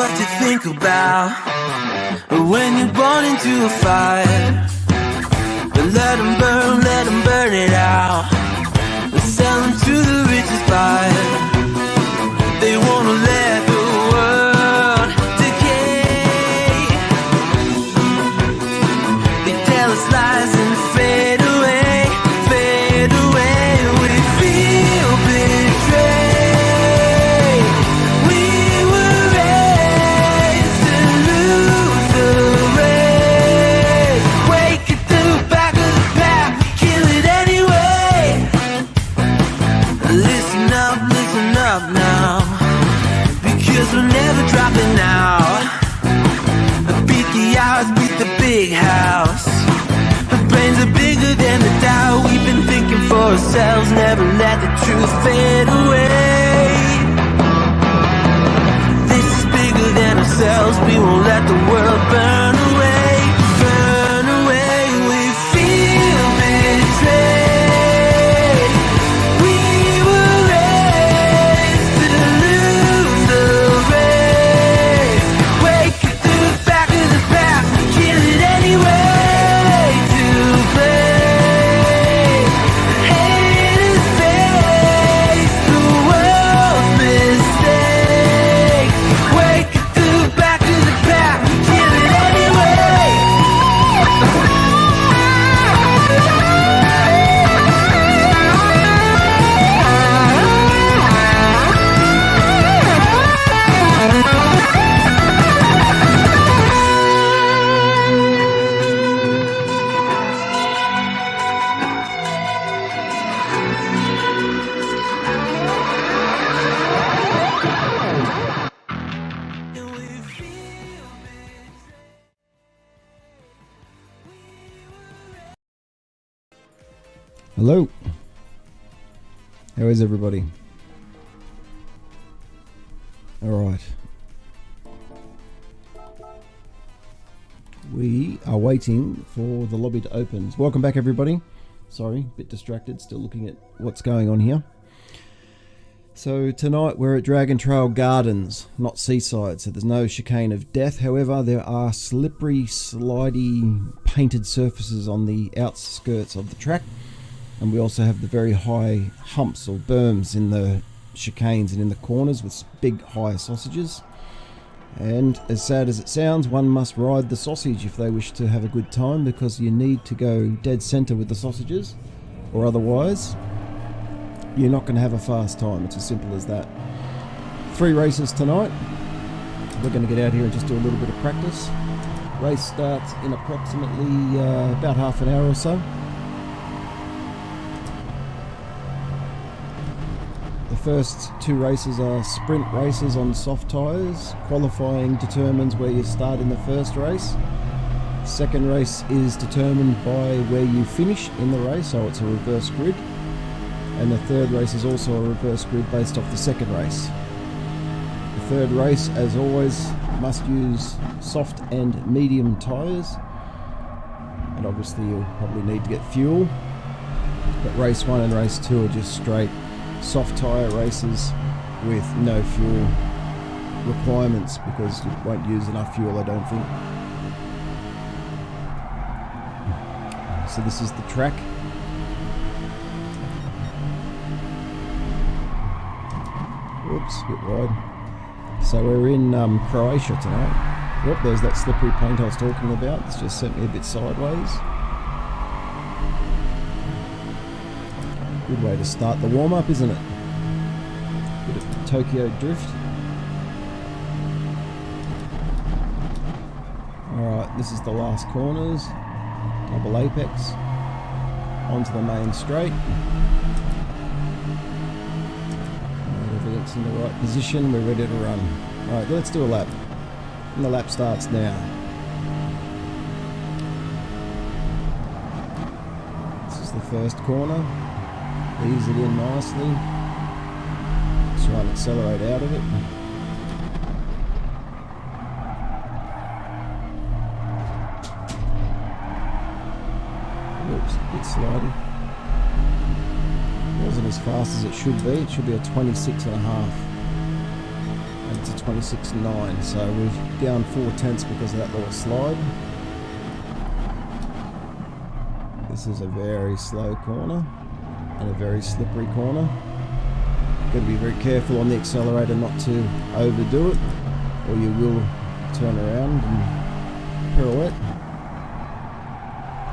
what you think about when you're born into a fire. But let them burn it out. Sell them to the richest buyer. They wanna let the world decay. They tell us lies and fade away, fade away. We feel betrayed. We were raised to lose the race. Wake at the back of the pack, kill it anyway. Listen up now, because we're never dropping now. Beat the odds, beat the big house. Our brains are bigger than the doubt. We've been thinking for ourselves, never let the truth fade away. This is bigger than ourselves, we won't let the world burn away. Burn away, we feel betrayed. We were raised to lose the race. Wake at the back of the pack, kill it anyway. To play, haters face the world's mistakes. Wake at the back of the pack, kill it anyway. Hello. How is everybody? Alright. We are waiting for the lobby to open. Welcome back everybody. Sorry, a bit distracted, still looking at what's going on here. So tonight we're at Dragon Trail Gardens, not Seaside, so there's no chicane of death. However, there are slippery, slidey, painted surfaces on the outskirts of the track. And we also have the very high humps or berms in the chicanes and in the corners with big high sausages. And as sad as it sounds, one must ride the sausage if they wish to have a good time, because you need to go dead center with the sausages, or otherwise you're not going to have a fast time. It's as simple as that. 3 races tonight. We're going to get out here and just do a little bit of practice. Race starts in approximately about half an hour or so. The first 2 races are sprint races on soft tyres. Qualifying determines where you start in the first race. Second race is determined by where you finish in the race, so it's a reverse grid. And the third race is also a reverse grid based off the second race. The third race, as always, must use soft and medium tyres. And obviously you'll probably need to get fuel. But race 1 and race 2 are just straight soft tyre races with no fuel requirements, because you won't use enough fuel, I don't think. So this is the track. Whoops, a bit wide. So we're in Croatia tonight. Yep, there's that slippery paint I was talking about. It's just sent me a bit sideways. Good way to start the warm-up, isn't it? Bit of Tokyo drift. Alright, this is the last corners. Double apex. Onto the main straight. Everything's in the right position, we're ready to run. Alright, let's do a lap. And the lap starts now. This is the first corner. Ease it in nicely. Try and accelerate out of it. Oops, a bit slidey. Wasn't as fast as it should be. It should be a 26.5. And to 26.9, so we're down 4/10 because of that little slide. This is a very slow corner and a very slippery corner. Got to be very careful on the accelerator not to overdo it, or you will turn around and pirouette.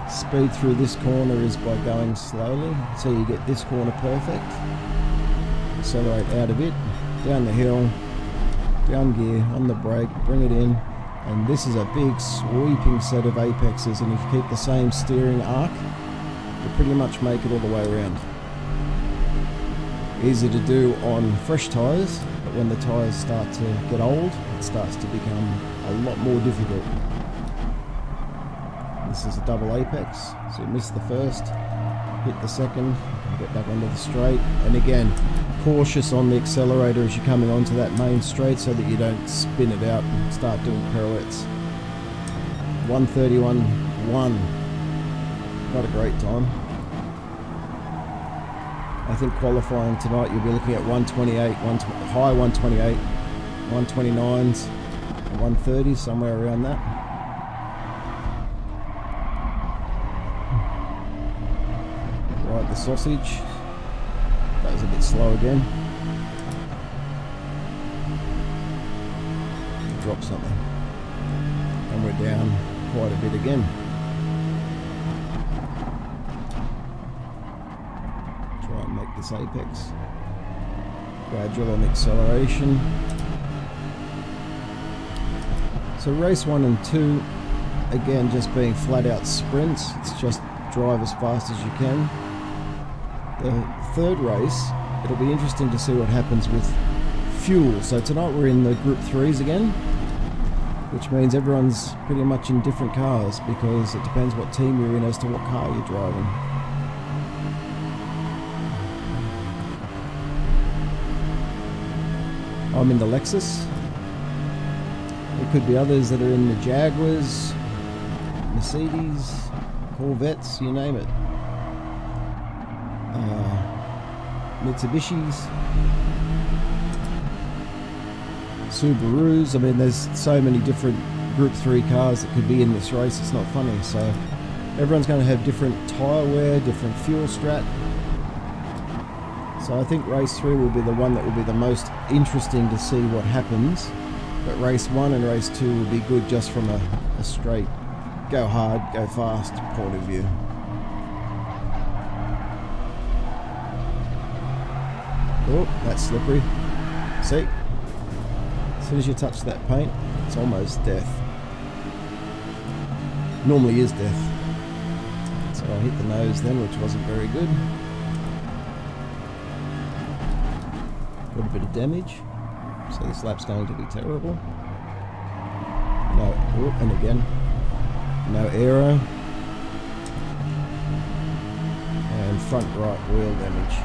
Speed through this corner is by going slowly, so you get this corner perfect. Accelerate out of it, down the hill, down gear, on the brake, bring it in, and this is a big sweeping set of apexes, and if you keep the same steering arc, you pretty much make it all the way around. Easy to do on fresh tyres, but when the tyres start to get old, it starts to become a lot more difficult. This is a double apex, so you miss the first, hit the second, get back onto the straight, and again, cautious on the accelerator as you're coming onto that main straight so that you don't spin it out and start doing pirouettes. 1:31.1, not a great time. I think qualifying tonight you'll be looking at 128, high 128, 129s, 130, somewhere around that. Right, the sausage. That was a bit slow again. Drop something. And we're down quite a bit again. Try and make this apex. Gradual on acceleration. So race 1 and 2, again just being flat out sprints. It's just drive as fast as you can. The third race, it'll be interesting to see what happens with fuel. So tonight we're in the Group 3s again, which means everyone's pretty much in different cars because it depends what team you're in as to what car you're driving. I'm in the Lexus. There could be others that are in the Jaguars, Mercedes, Corvettes, you name it. Mitsubishis, Subarus. I mean, there's so many different Group 3 cars that could be in this race, it's not funny. So everyone's going to have different tyre wear, different fuel strat. So I think race 3 will be the one that will be the most interesting to see what happens. But race 1 and race 2 will be good just from a straight go hard, go fast point of view. Oh, that's slippery. See? As soon as you touch that paint, it's almost death. Normally is death. So I hit the nose then, which wasn't very good. Got a bit of damage. So this lap's going to be terrible. No, oh, and again. No aero. And front right wheel damage.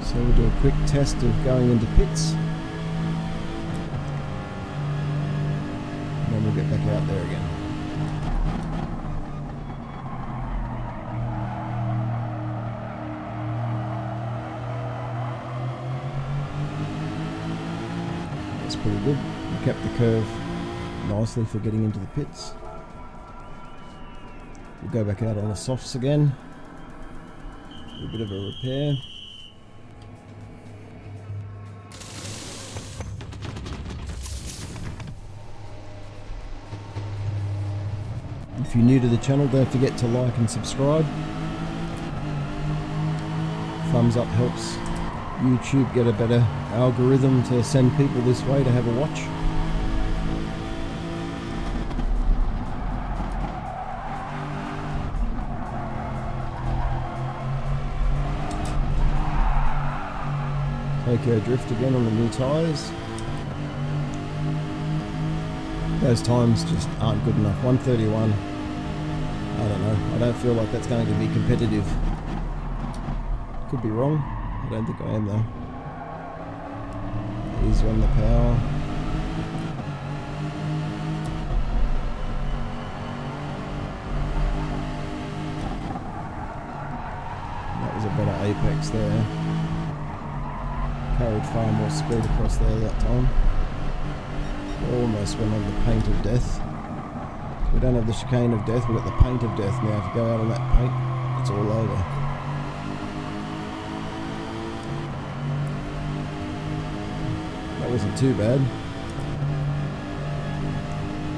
So we'll do a quick test of going into pits. And then we'll get back out there again. That's pretty good. We kept the curve nicely for getting into the pits. We'll go back out on the softs again. Do a bit of a repair. If you're new to the channel, don't forget to like and subscribe. Thumbs up helps YouTube get a better algorithm to send people this way to have a watch. Tokyo drift again on the new tyres. Those times just aren't good enough. 1:31. I don't know. I don't feel like that's going to be competitive. Could be wrong. I don't think I am though. Easy on the power. That was a better apex there. Carried far more speed across there that time. Almost went on the paint of death. We don't have the chicane of death, we've got the paint of death now. If you go out on that paint, it's all over. That wasn't too bad.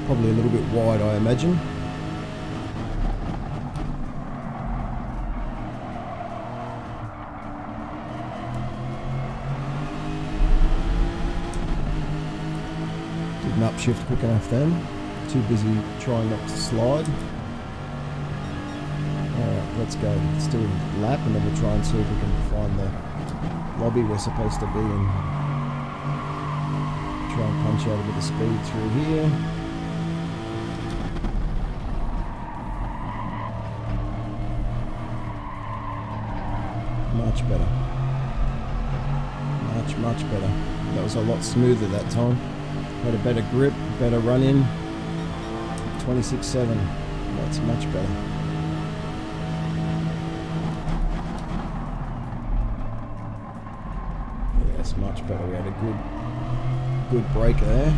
Probably a little bit wide, I imagine. Didn't upshift quick enough then. Too busy trying not to slide. Alright, let's go. Let's do a lap and then we'll try and see if we can find the lobby we're supposed to be in. Try and punch out a bit of speed through here. Much better. Much better. That was a lot smoother that time. Had a better grip, better run in. 26.7. That's much better. Yeah, it's much better. We had a good breaker there.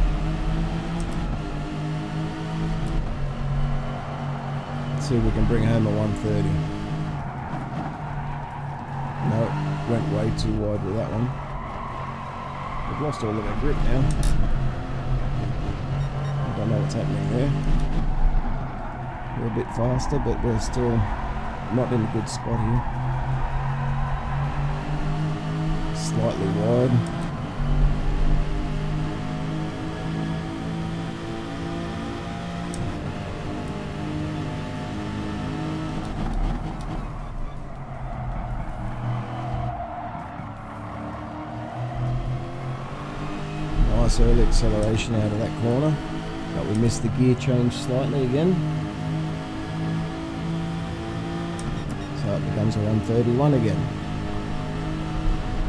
Let's see if we can bring home a 130. No, went way too wide with that one. We've lost all of our grip now. I don't know what's happening there. We're a bit faster, but we're still not in a good spot here. Slightly wide. Nice early acceleration out of that corner, but we missed the gear change slightly again. So it becomes a 131 again.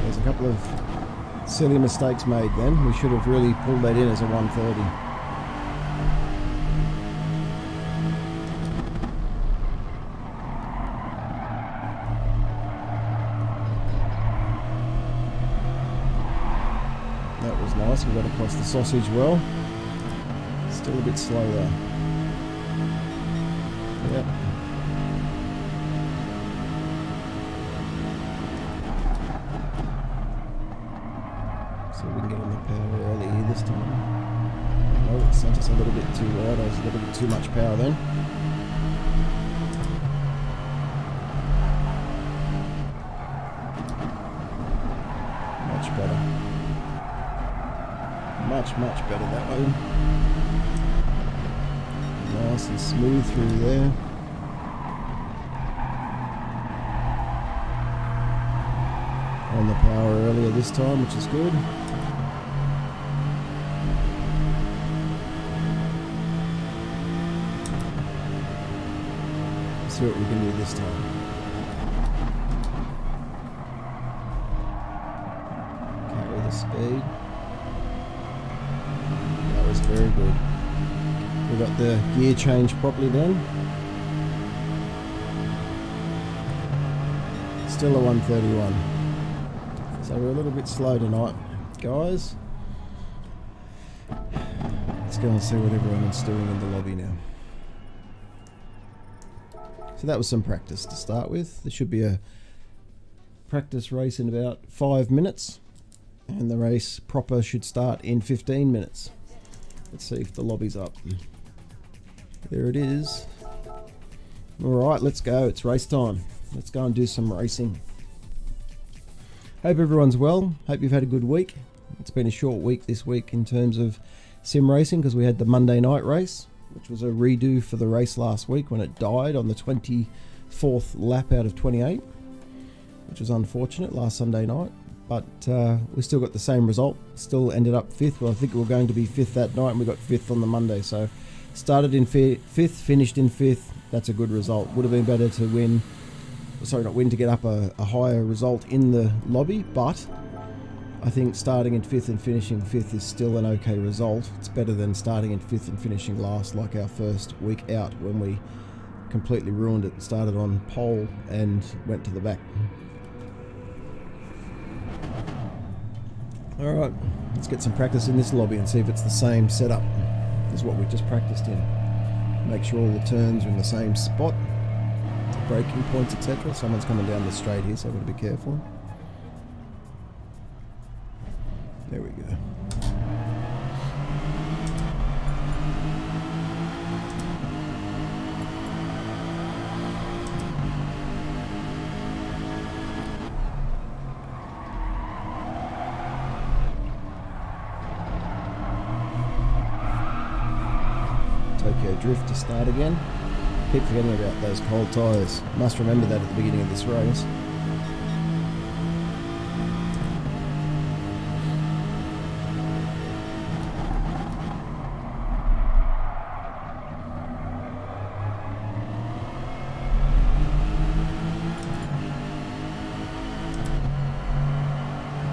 There's a couple of silly mistakes made then. We should have really pulled that in as a 130. That was nice. We got across the sausage well. Still a bit slow though. Yep. So we can get on the power early here this time. Oh, it sent us a little bit too wide. I was a little bit too much power then. Much better. Much better that way. Nice and smooth through there. On the power earlier this time, which is good. Let's see what we can do this time. Carry the speed. That was very good. We got the gear change properly then. Still a 131. So we're a little bit slow tonight, guys. Let's go and see what everyone's doing in the lobby now. So that was some practice to start with. There should be a practice race in about 5 minutes, and the race proper should start in 15 minutes. Let's see if the lobby's up. There it is. Alright, let's go. It's race time. Let's go and do some racing. Hope everyone's well. Hope you've had a good week. It's been a short week this week in terms of sim racing because we had the Monday night race, which was a redo for the race last week when it died on the 24th lap out of 28, which was unfortunate last Sunday night. But we still got the same result. Still ended up 5th. Well, I think we were going to be 5th that night and we got 5th on the Monday. So Started in fifth, finished in fifth. That's a good result. Would have been better to win. Sorry, not win, to get up a higher result in the lobby, but I think starting in fifth and finishing fifth is still an okay result. It's better than starting in fifth and finishing last, like our first week out when we completely ruined it. Started on pole and went to the back. Alright, let's get some practice in this lobby and see if it's the same setup as what we just practiced in. Make sure all the turns are in the same spot, braking points, etc. Someone's coming down the straight here, so I've got to be careful. There we go. Tokyo Drift to start again. Keep forgetting about those cold tyres. Must remember that at the beginning of this race.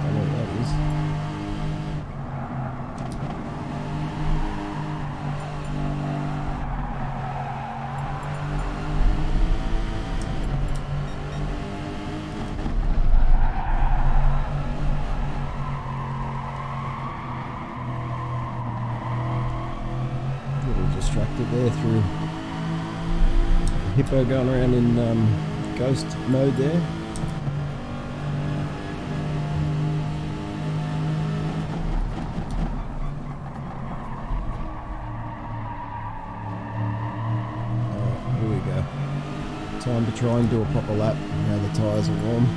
Don't know what that is. Distracted there through Hippo going around in ghost mode there. Alright, here we go. Time to try and do a proper lap now the tyres are warm.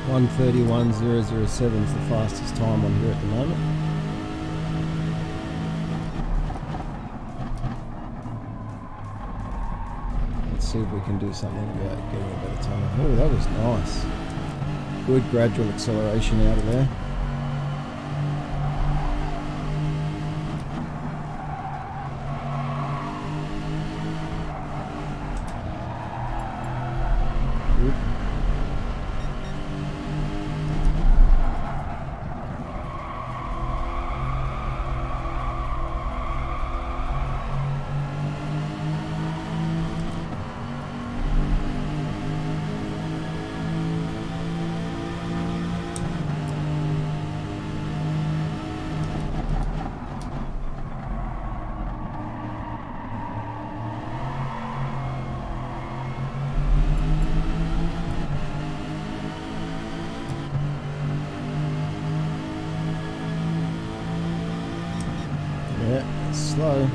One 1:31.007 is the fastest time on here at the moment. Let's see if we can do something about getting a better time. Oh, that was nice. Good gradual acceleration out of there. Good. Yeah, it's slow.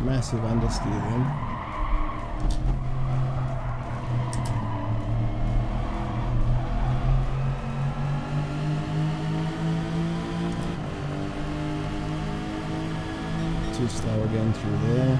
Massive understeer then. Too slow again through there.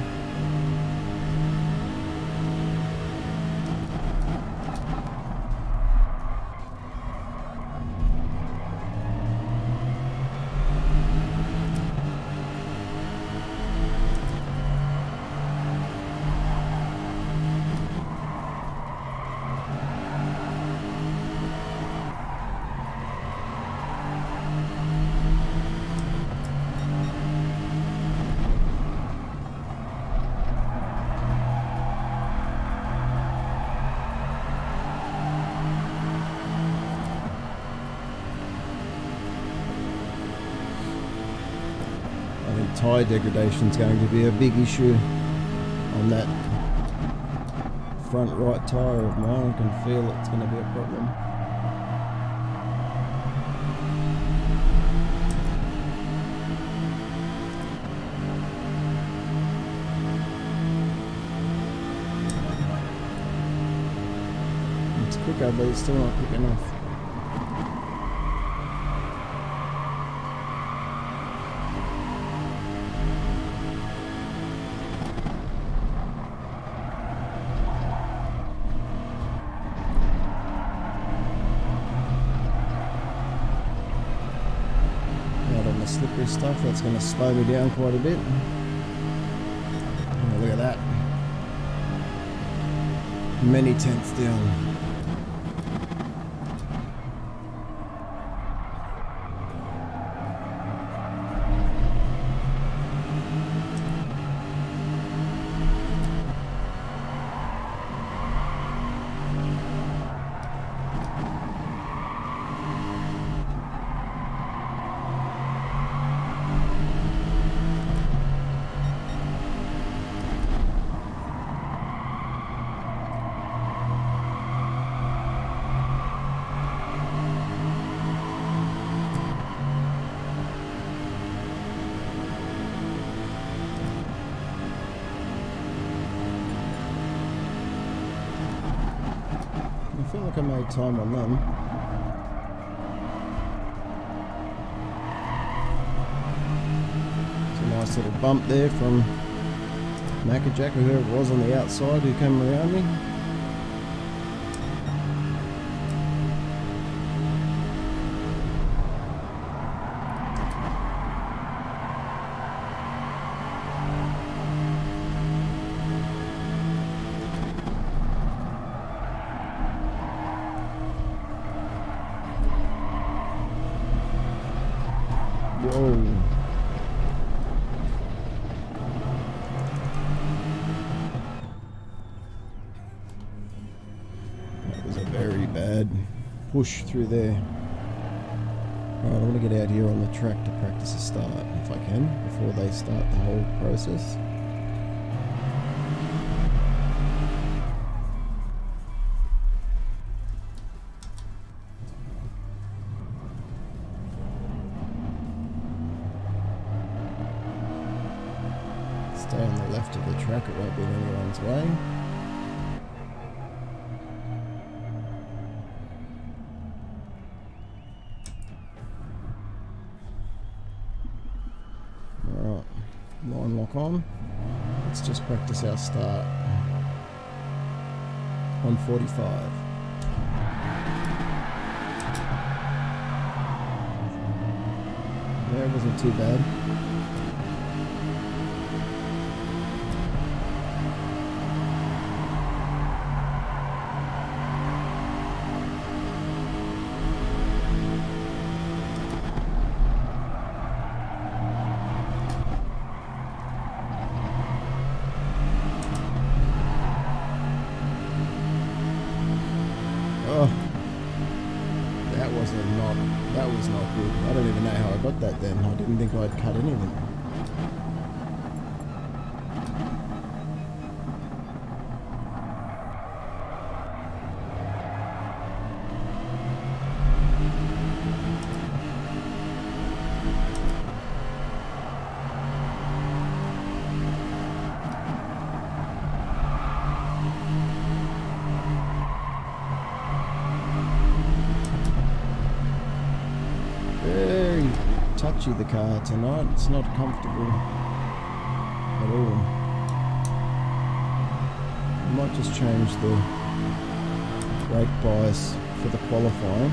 I think tyre degradation is going to be a big issue on that front right tyre of mine. I can feel it's going to be a problem. It's quicker, but it's still not quick enough. The slippery stuff, that's going to slow me down quite a bit. Oh, look at that. Many tenths down. I feel like I made time on them. It's a nice little bump there from Maccajack or whoever it was on the outside who came around me. Whoa. That was a very bad push through there. Alright, I want to get out here on the track to practice a start, if I can, before they start the whole process. Stay on the left of the track, it won't be in anyone's way. Alright, line lock on. Let's just practice our start. On 45. Yeah, it wasn't too bad. Oh, that was not good. I don't even know how I got that then. I didn't think I'd cut anything. Very touchy, the car tonight. It's not comfortable at all. I might just change the brake bias for the qualifying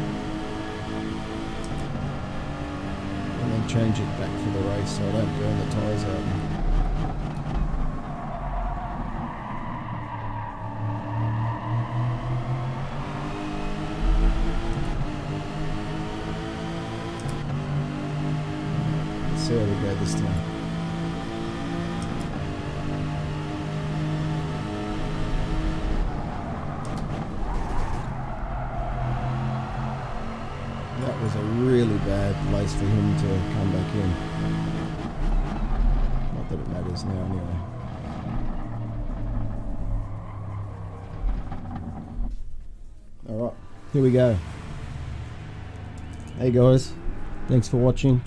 and then change it back for the race so I don't burn the tyres out. See how we go this time. That was a really bad place for him to come back in. Not that it matters now anyway. Here we go. Hey guys, thanks for watching.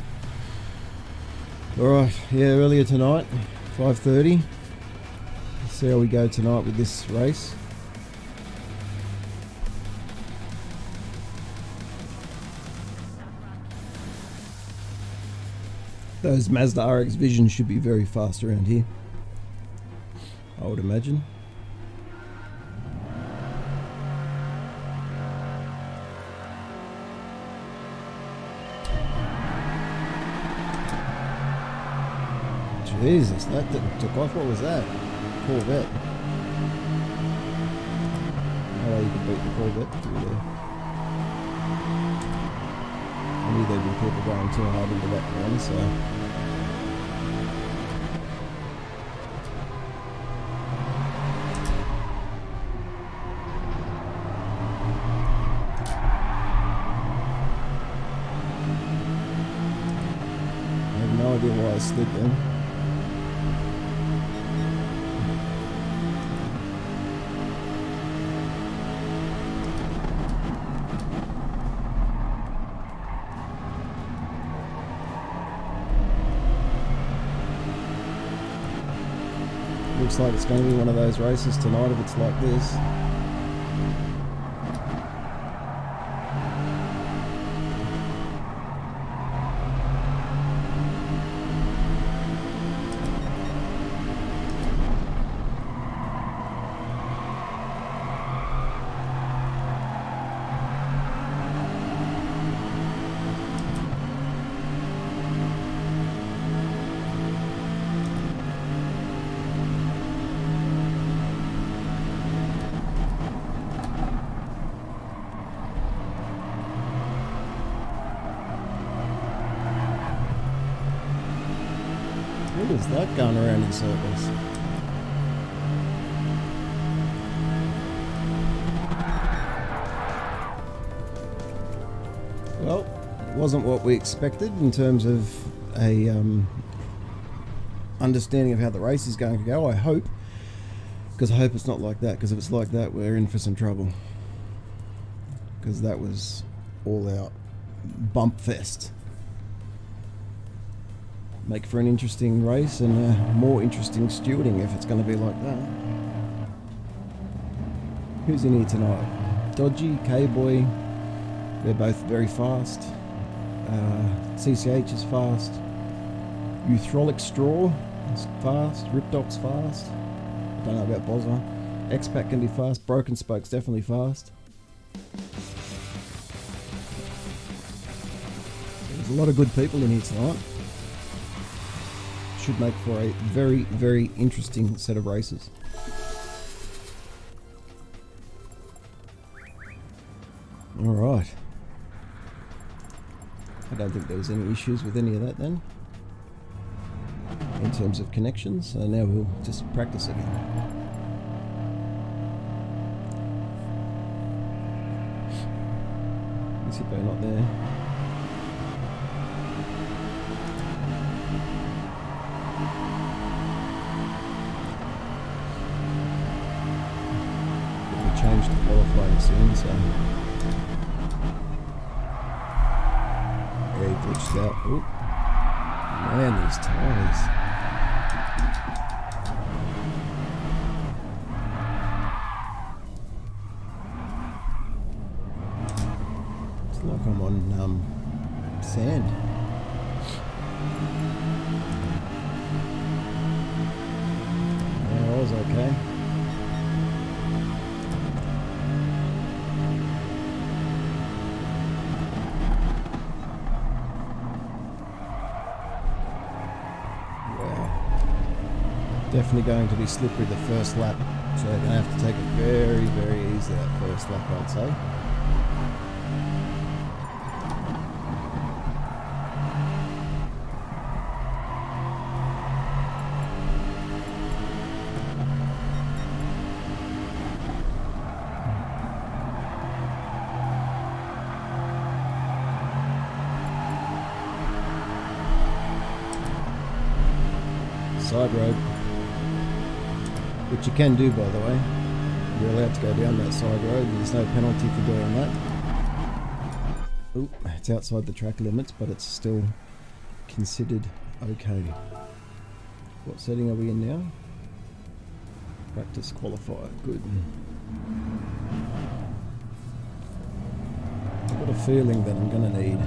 Alright, yeah, earlier tonight, 5:30. Let's see how we go tonight with this race. Those Mazda RX Visions should be very fast around here, I would imagine. Jesus, that took off. What was that? Corvette. No way you could beat the Corvette through there. I knew there'd be people going too hard into that corner, so. I have no idea why I slid then. Looks like it's going to be one of those races tonight if it's like this. What is that going around in circles? Well, it wasn't what we expected in terms of a understanding of how the race is going to go, I hope. Because I hope it's not like that, because if it's like that, we're in for some trouble. Because that was all out bump fest. Make for an interesting race and a more interesting stewarding if it's going to be like that. Who's in here tonight? Dodgy, K-Boy, they're both very fast. CCH is fast. Euthrolic Straw is fast. Ripdoc's fast. Don't know about Bosma. X-Pac can be fast. Broken Spoke's definitely fast. There's a lot of good people in here tonight. Should make for a very, very interesting set of races. Alright. I don't think there was any issues with any of that then, in terms of connections, so now we'll just practice again. Zippo not there. Change the qualifying soon, so yeah, he glitched out. Oop. Man, these tyres. It's like I'm on sand. Yeah, I was okay. Definitely going to be slippery the first lap, so they're going to have to take it very, very easy that first lap, I'd say. Side road. Which you can do, by the way. You're allowed to go down that side road. There's no penalty for doing that. Oop, it's outside the track limits, but it's still considered okay. What setting are we in now? Practice qualifier, good. I've got a feeling that I'm going to need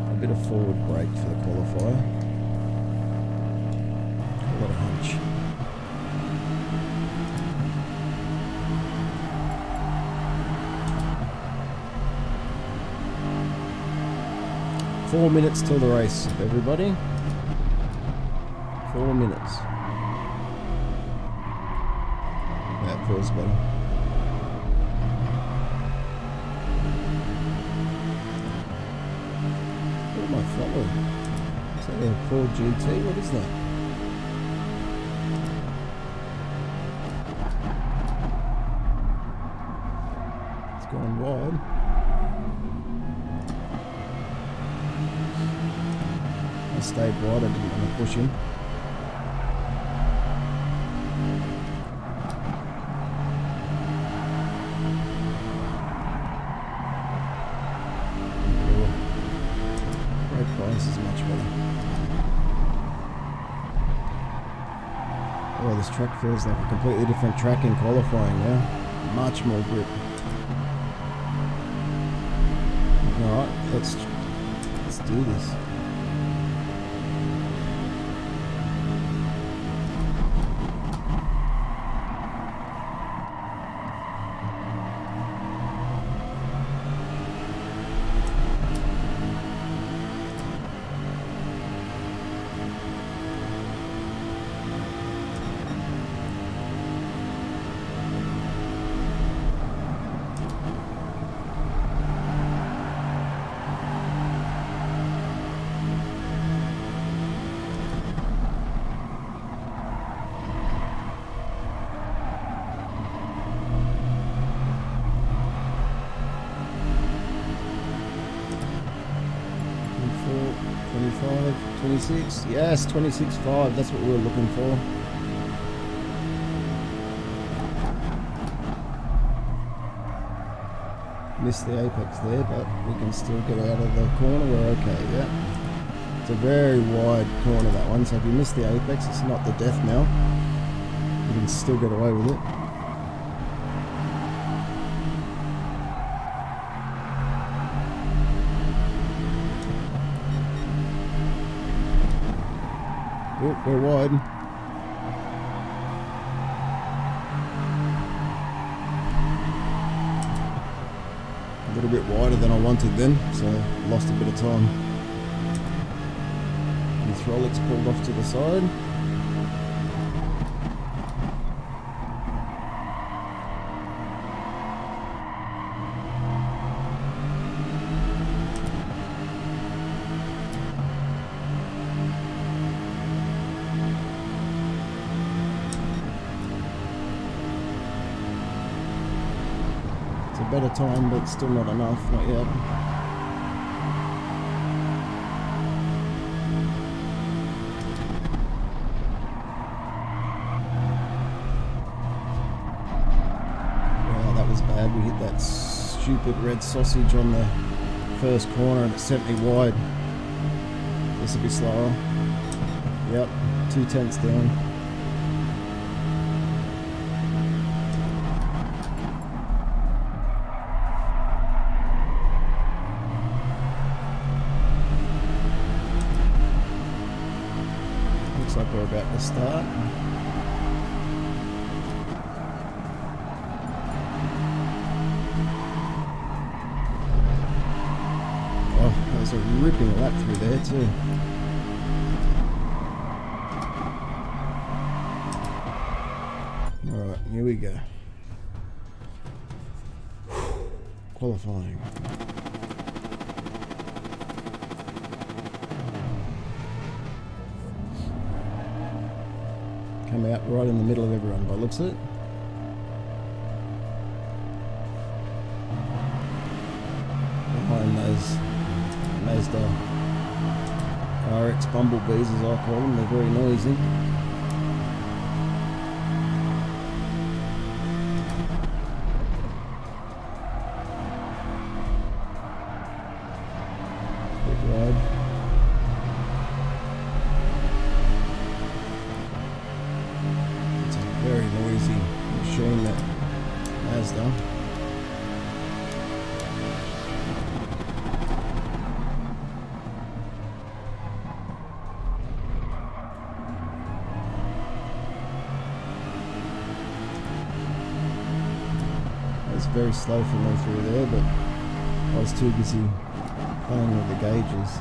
a bit of forward brake for the qualifier. Call it a hunch. Four minutes till the race, everybody. 4 minutes. That feels better. What am I following? Is that a Ford GT? What is that? It's gone wide. I stayed wide, I didn't want to push him. This is much better. Oh, this track feels like a completely different track in qualifying now. Much more grip. Alright, let's do this. Yes, 26.5, that's what we were looking for. Missed the apex there, but we can still get out of the corner. We're okay, yeah. It's a very wide corner, that one, so if you miss the apex, it's not the death knell. You can still get away with it. Oh, we're wide. A little bit wider than I wanted then, so lost a bit of time. The hydraulics pulled off to the side. Better time, but still not enough, not yet. Wow, that was bad. We hit that stupid red sausage on the first corner and it sent me wide. This will be slower. Yep, 2/10 down. Looks like we're about to start. Oh, there's a ripping lap through there too. Alright, here we go. Qualifying. Come out right in the middle of everyone by the looks of it. Behind those RX bumblebees, as I call them, they're very noisy. very slow for me through there, but I was too busy playing with the gauges.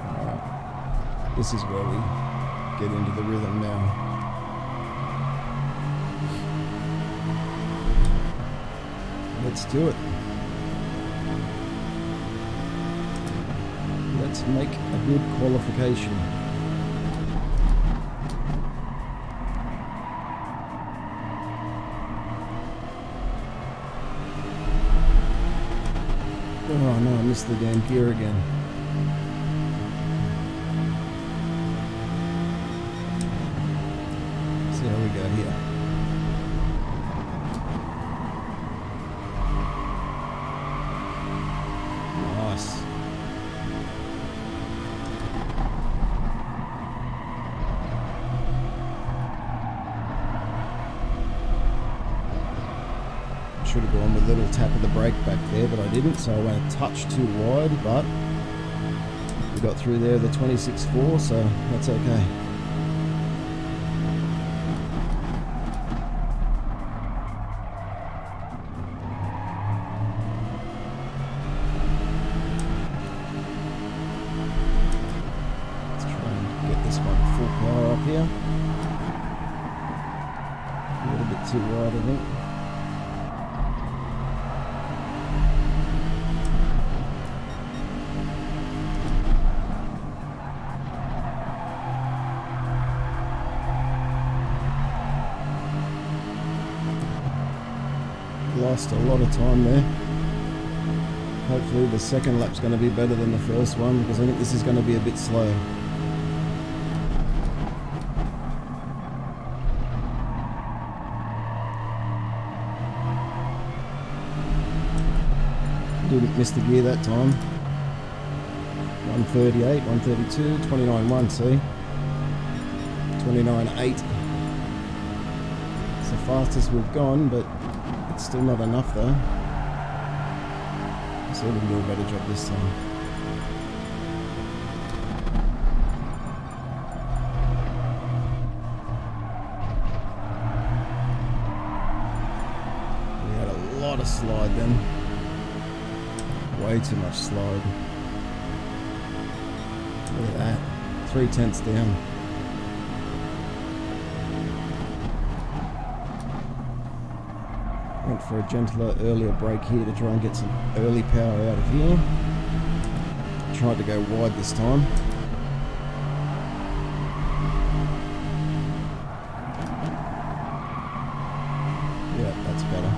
Alright, this is where we get into the rhythm now. Let's do it. Let's make a good qualification. Oh no, I missed the damn gear again. See how we go here. Nice. Should have gone with a little tap of the brake back there, but I didn't, so I went a touch too wide, but we got through there the 26.4, so that's okay. Let's try and get this one full power up here. A little bit too wide, I think. Lost a lot of time there. Hopefully the second lap's going to be better than the first one, because I think this is going to be a bit slow. Didn't miss the gear that time. 138, 132, 29.1, see? 29.8. It's the fastest we've gone, but it's still not enough though. So we can do a better job this time. We had a lot of slide then. Way too much slide. Look at that. 3/10 down. Went for a gentler, earlier brake here to try and get some early power out of here. Tried to go wide this time. Yeah, that's better.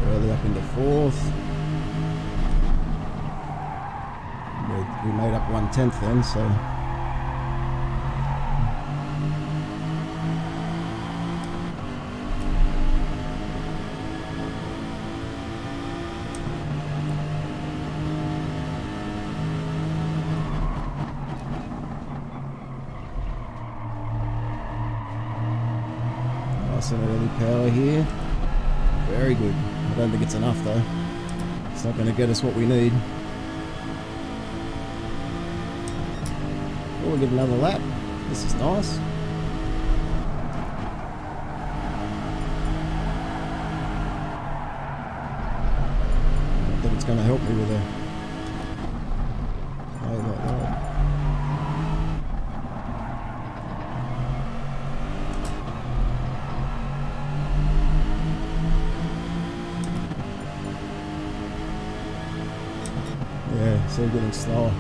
Early up into fourth. We made up 1/10 then, so. Nice and early power here. Very good. I don't think it's enough though. It's not going to get us what we need. Oh, we'll get another lap. This is nice. I think it's going to help me with a play like that. Yeah, still getting slower.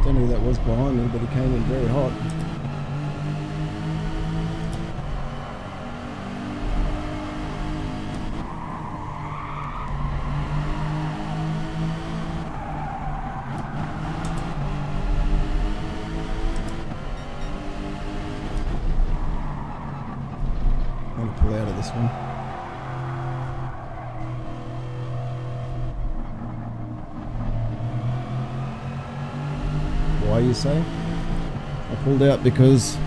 Don't know who that was behind me, but he came in very hot. I'm going to pull out of this one. Why, you say? I pulled out because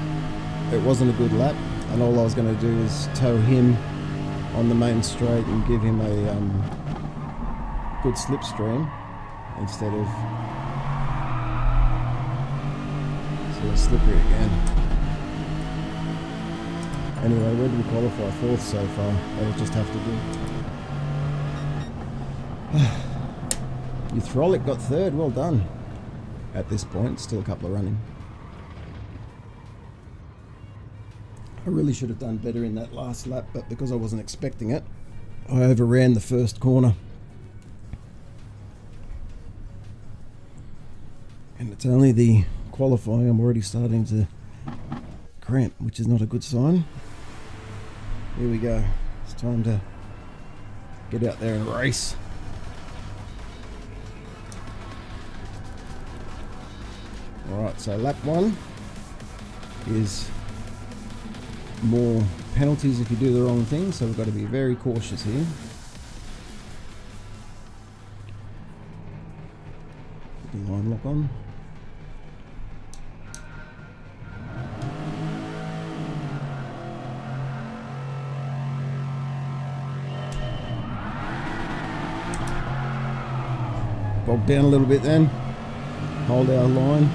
it wasn't a good lap, and all I was going to do is tow him on the main straight and give him a good slipstream instead of sort of slippery again. Anyway, where did we qualify? 4th so far. That'll just have to do. Your Frolic got 3rd. Well done. At this point, still a couple of running. I really should have done better in that last lap, but because I wasn't expecting it, I overran the first corner. And it's only the qualifying I'm already starting to cramp, which is not a good sign. Here we go. It's time to get out there and race. Alright, so lap 1 is more penalties if you do the wrong thing, so we've got to be very cautious here. Put the line lock on. Bog down a little bit then. Hold our line.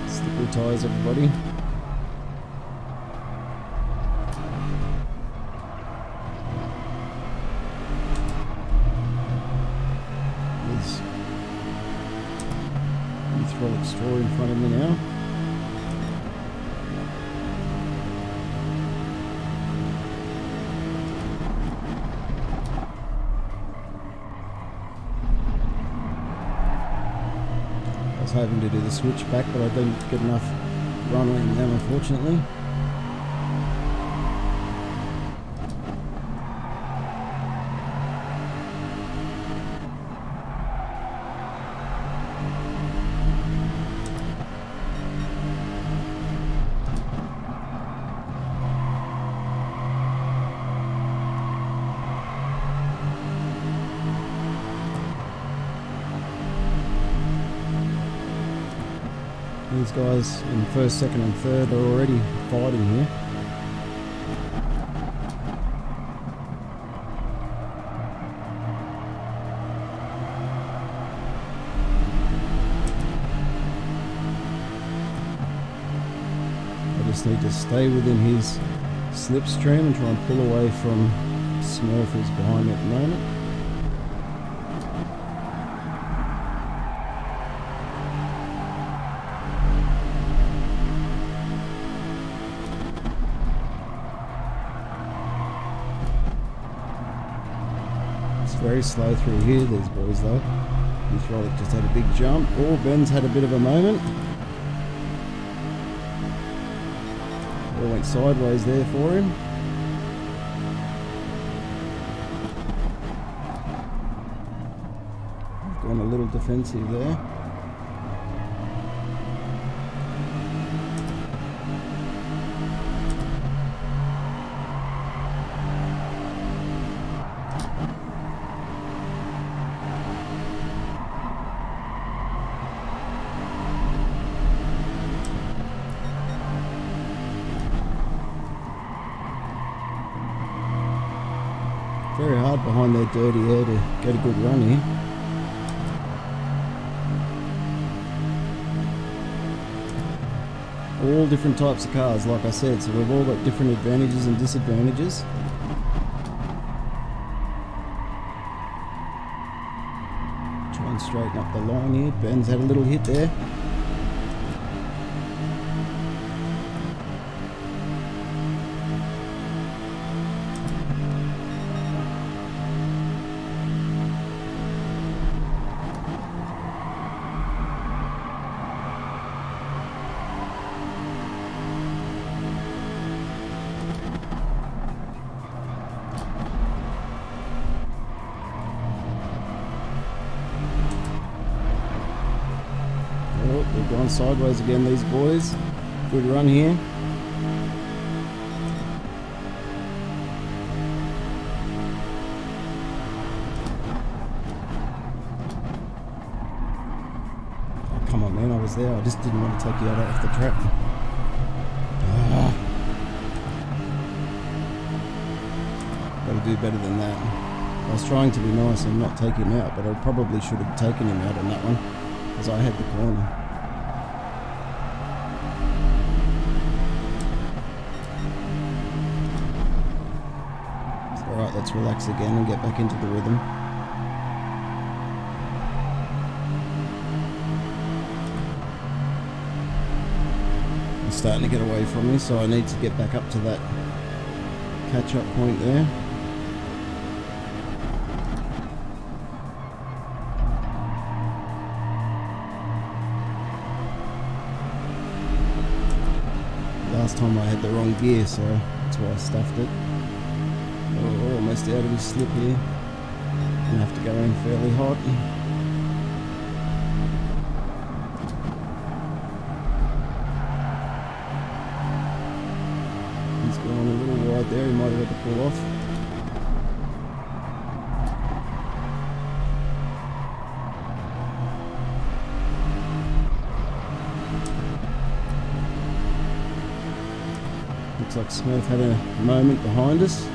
Slippery tyres, everybody. There's Gr3 Straw in front of me now. I was hoping to do the switch back, but I didn't get enough run on them, unfortunately. These guys in 1st, 2nd and 3rd are already fighting here. I just need to stay within his slipstream and try and pull away from Smurf, who's behind me at the moment. Very slow through here, these boys though. Gr3 just had a big jump. Oh, Ben's had a bit of a moment. All went sideways there for him. I've gone a little defensive there. Very hard behind their dirty air to get a good run here. All different types of cars, like I said, so we've all got different advantages and disadvantages. Try and straighten up the line here. Ben's had a little hit there. They've gone sideways again, these boys. Good run here. there. I just didn't want to take you out off the track. Got to do better than that. I was trying to be nice and not take him out, but I probably should have taken him out on that one because I had the corner. Alright, let's relax again and get back into the rhythm. It's starting to get away from me, so I need to get back up to that catch-up point there. Last time I had the wrong gear, so that's why I stuffed it. Oh, almost out of his slip here. Gonna have to go in fairly hot. He's going a little wide there, he might have had to pull off. Looks like Smurf had a moment behind us.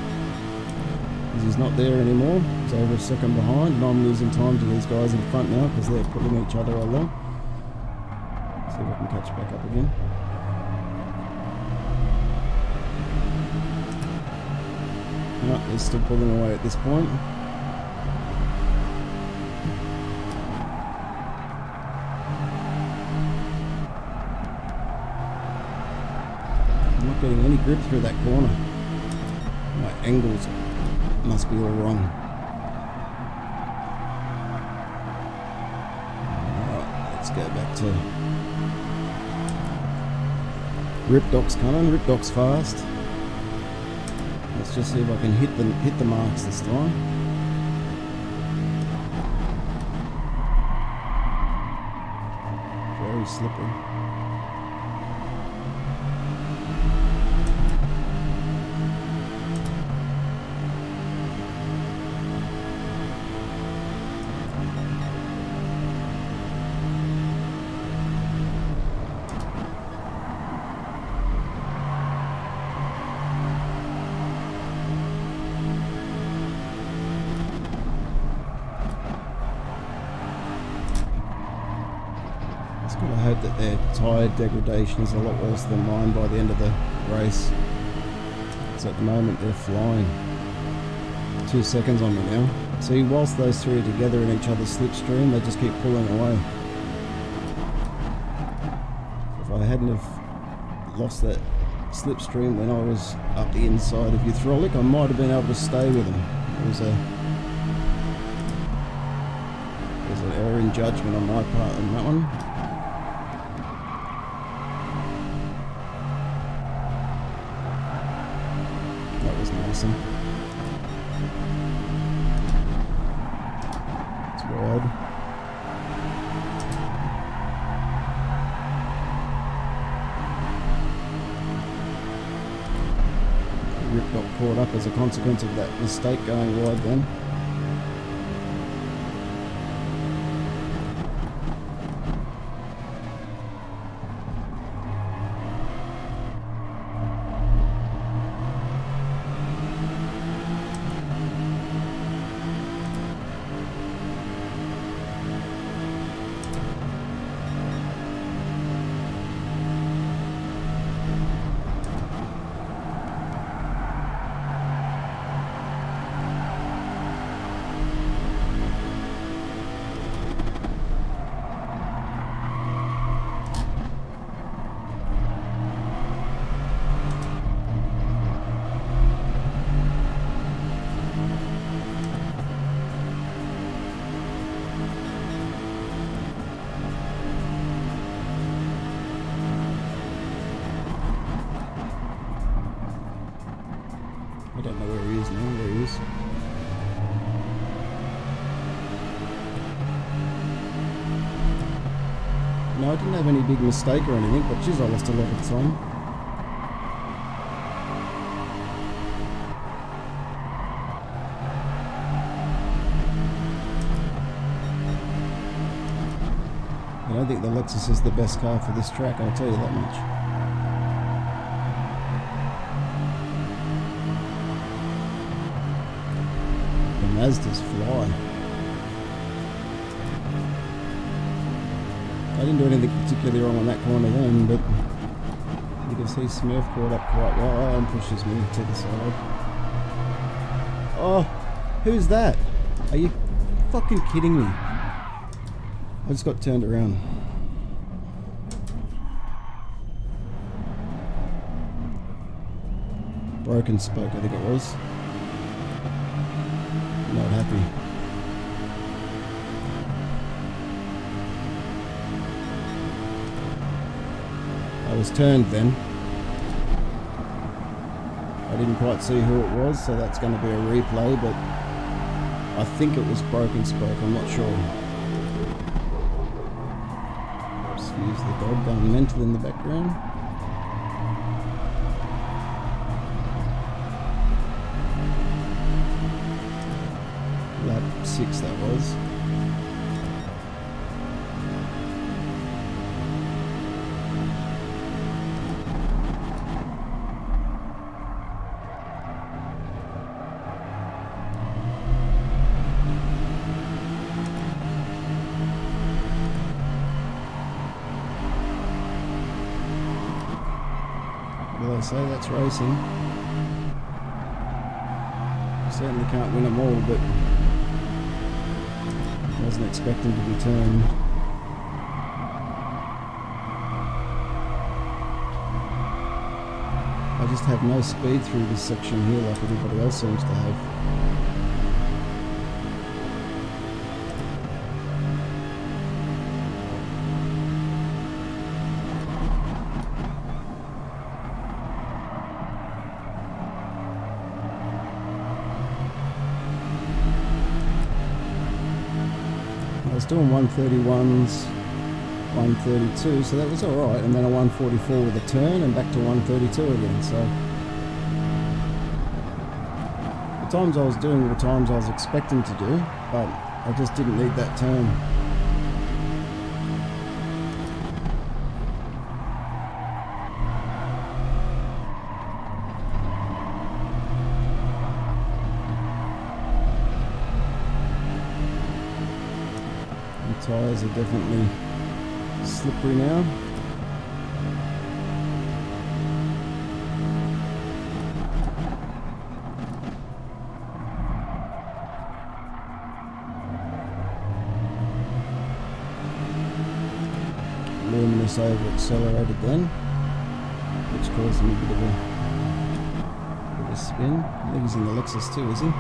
He's not there anymore. He's over a second behind, and I'm losing time to these guys in front now because they're pulling each other along. See if I can catch back up again. No, they're still pulling away at this point. I'm not getting any grip through that corner. My angles must be all wrong. Alright, let's go back to Ripdoc's coming. Ripdoc's fast. Let's just see if I can hit the marks this time. Very slippery. I hope that their tyre degradation is a lot worse than mine by the end of the race. So at the moment they're flying. 2 seconds on me now. See, whilst those three are together in each other's slipstream, they just keep pulling away. If I hadn't have lost that slipstream when I was up the inside of Hydraulic, I might have been able to stay with them. There's an error in judgment on my part on that one. That was awesome. It's wide. Rip got caught up as a consequence of that mistake going wide then. I don't know where he is now. There he is. No, I didn't have any big mistake or anything, but geez, I lost a lot of time. don't think the Lexus is the best car for this track, I'll tell you that much. The Mazdas fly. I didn't do anything particularly wrong on that corner then, but you can see Smurf caught up quite well and pushes me to the side. Oh, who's that? Are you fucking kidding me? I just got turned around. Broken spoke, I think it was. Not happy. I was turned then. I didn't quite see who it was, so that's going to be a replay, but I think it was broken spoke, I'm not sure. Excuse the dog going mental in the background. Lap 6 that was. Well, I say that's racing. You certainly can't win them all, but I wasn't expecting to be turned. I just have no speed through this section here like everybody else seems to have. I was doing 131s, 132, so that was alright, and then a 144 with a turn and back to 132 again, so the times I was doing were the times I was expecting to do, but I just didn't need that turn. Tyres are definitely slippery now. Luminous over accelerated then, which caused him a bit of a spin. I think he's in the Lexus too, is he?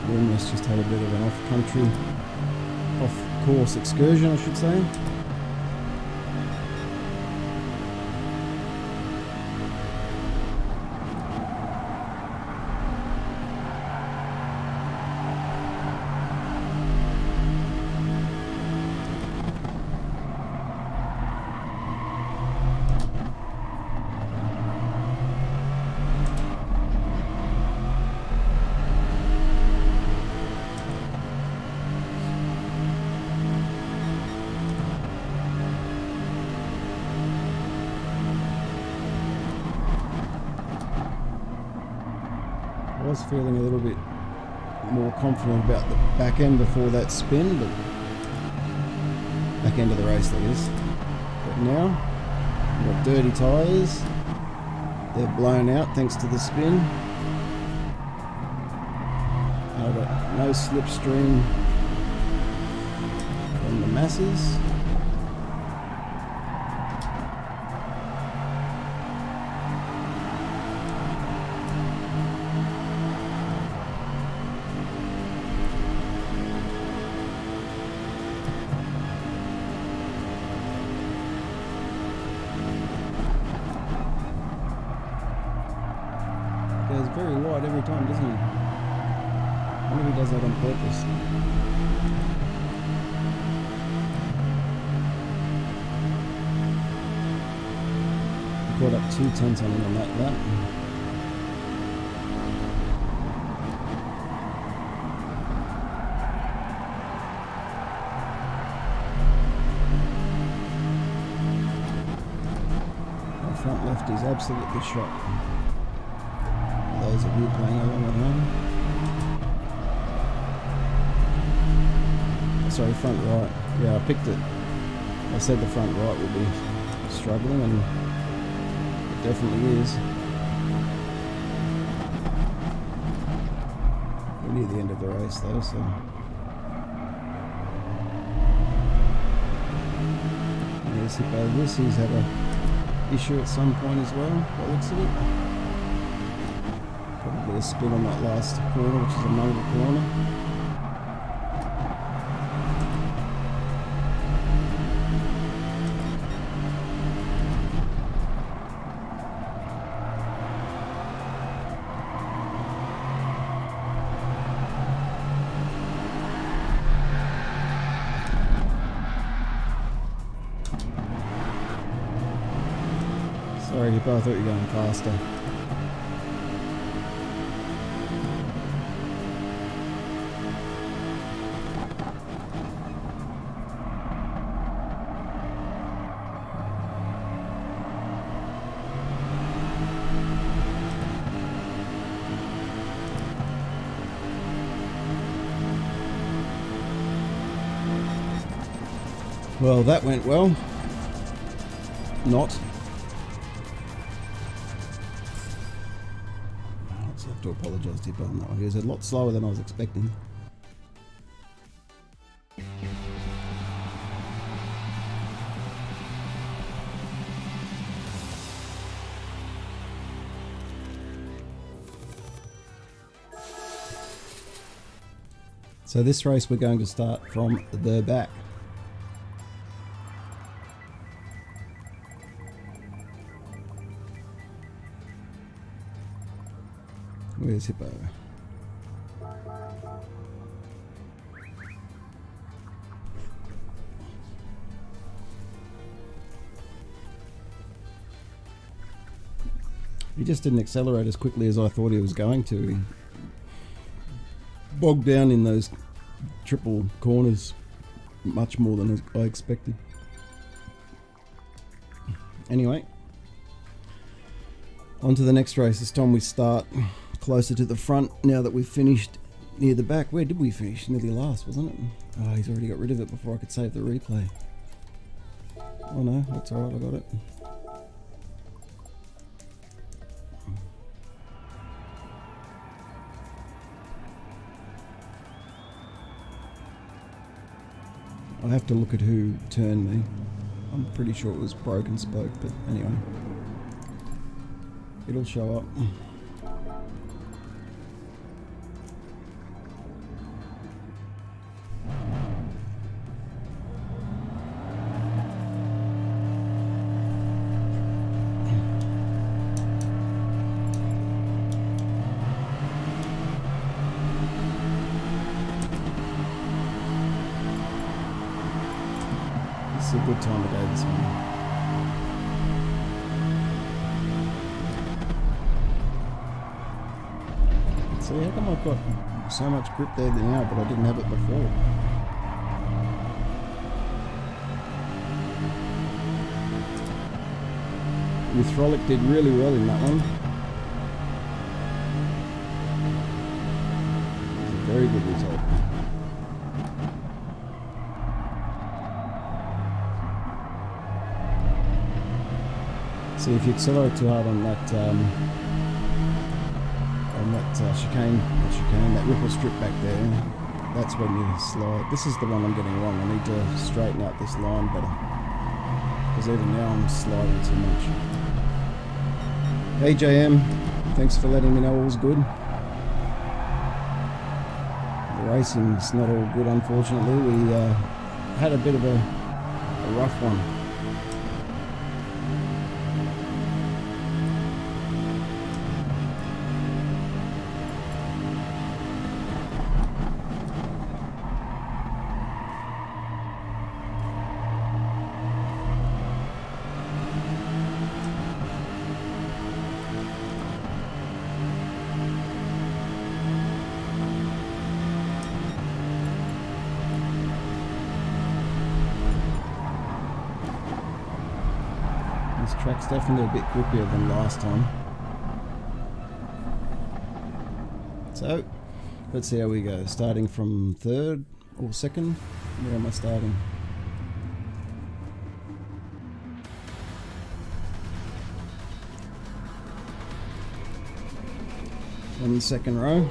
Luminous just had a bit of an off-course excursion, I should say. I was feeling a little bit more confident about the back end before that spin, but back end of the race that is. But now, we've got dirty tyres, they're blown out thanks to the spin. I've got no slipstream from the masses. very wide every time, doesn't he? I wonder if he does that on purpose. He caught up 2 tenths on him on that lap. Front left is absolutely shot. For those of you playing along at home. Sorry, front right. Yeah, I picked it. I said the front right will be struggling, and it definitely is. We're near the end of the race though, so. There's Hippo. This he's had a issue at some point as well, by the looks of it. Probably a spin on that last corner, which is a motor corner. Sorry, Hippo, I thought you were going faster. Well, that went well. Not. I have to apologise to Hippo on that one. He was a lot slower than I was expecting. So this race we're going to start from the back. Where's Hippo? He just didn't accelerate as quickly as I thought he was going to. He bogged down in those triple corners much more than I expected. Anyway, on to the next race. This time we start closer to the front now that we've finished near the back. Where did we finish? Nearly last, wasn't it? Oh, he's already got rid of it before I could save the replay. Oh no, that's alright, I got it. I'll have to look at who turned me. I'm pretty sure it was Broken Spoke, but anyway. It'll show up. This is a good time of day, this one. See, how come I've got so much grip there now, but I didn't have it before? Frolic did really well in that one. It was a very good result. See, if you accelerate too hard on that chicane, that ripple strip back there, that's when you slide. This is the one I'm getting wrong. I need to straighten out this line better, because even now I'm sliding too much. Hey JM, thanks for letting me know all's good. The racing's not all good, unfortunately. We had a bit of a rough one. This track's definitely a bit grippier than last time. So, let's see how we go. Starting from third or second. Where am I starting? On the second row.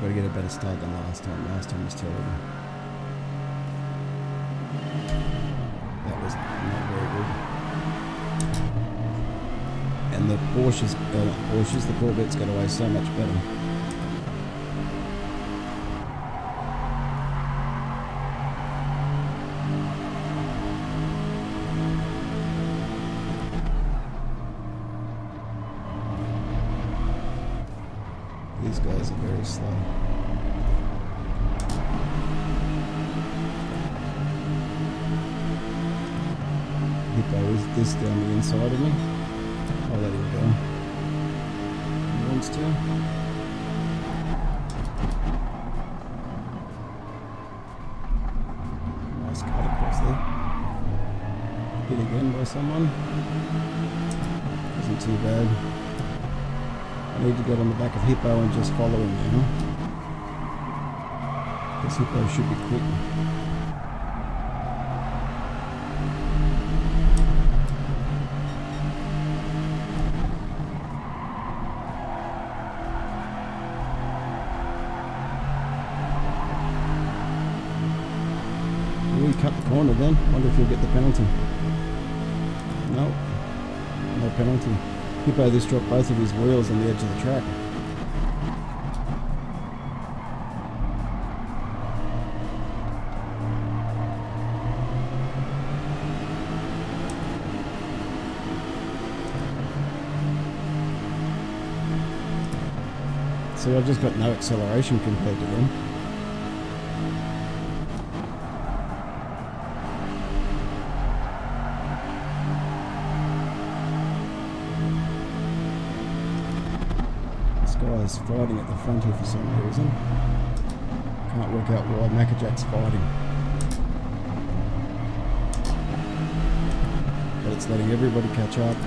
Gotta get a better start than last time. Last time was terrible. That was not very good. And the the Corvettes got away so much better. These guys are very slow. Hippo is this down the inside of me. I'll let him go. He wants to. Nice cut across there. Hit again by someone. Wasn't too bad. I need to get on the back of Hippo and just follow him now. This Hippo should be quick. He cut the corner then. Wonder if he'll get the penalty. No. No penalty. Hippo just dropped both of his wheels on the edge of the track. So I've just got no acceleration compared to them. Guy's fighting at the front here for some reason. Can't work out why Maccajack's fighting. But it's letting everybody catch up.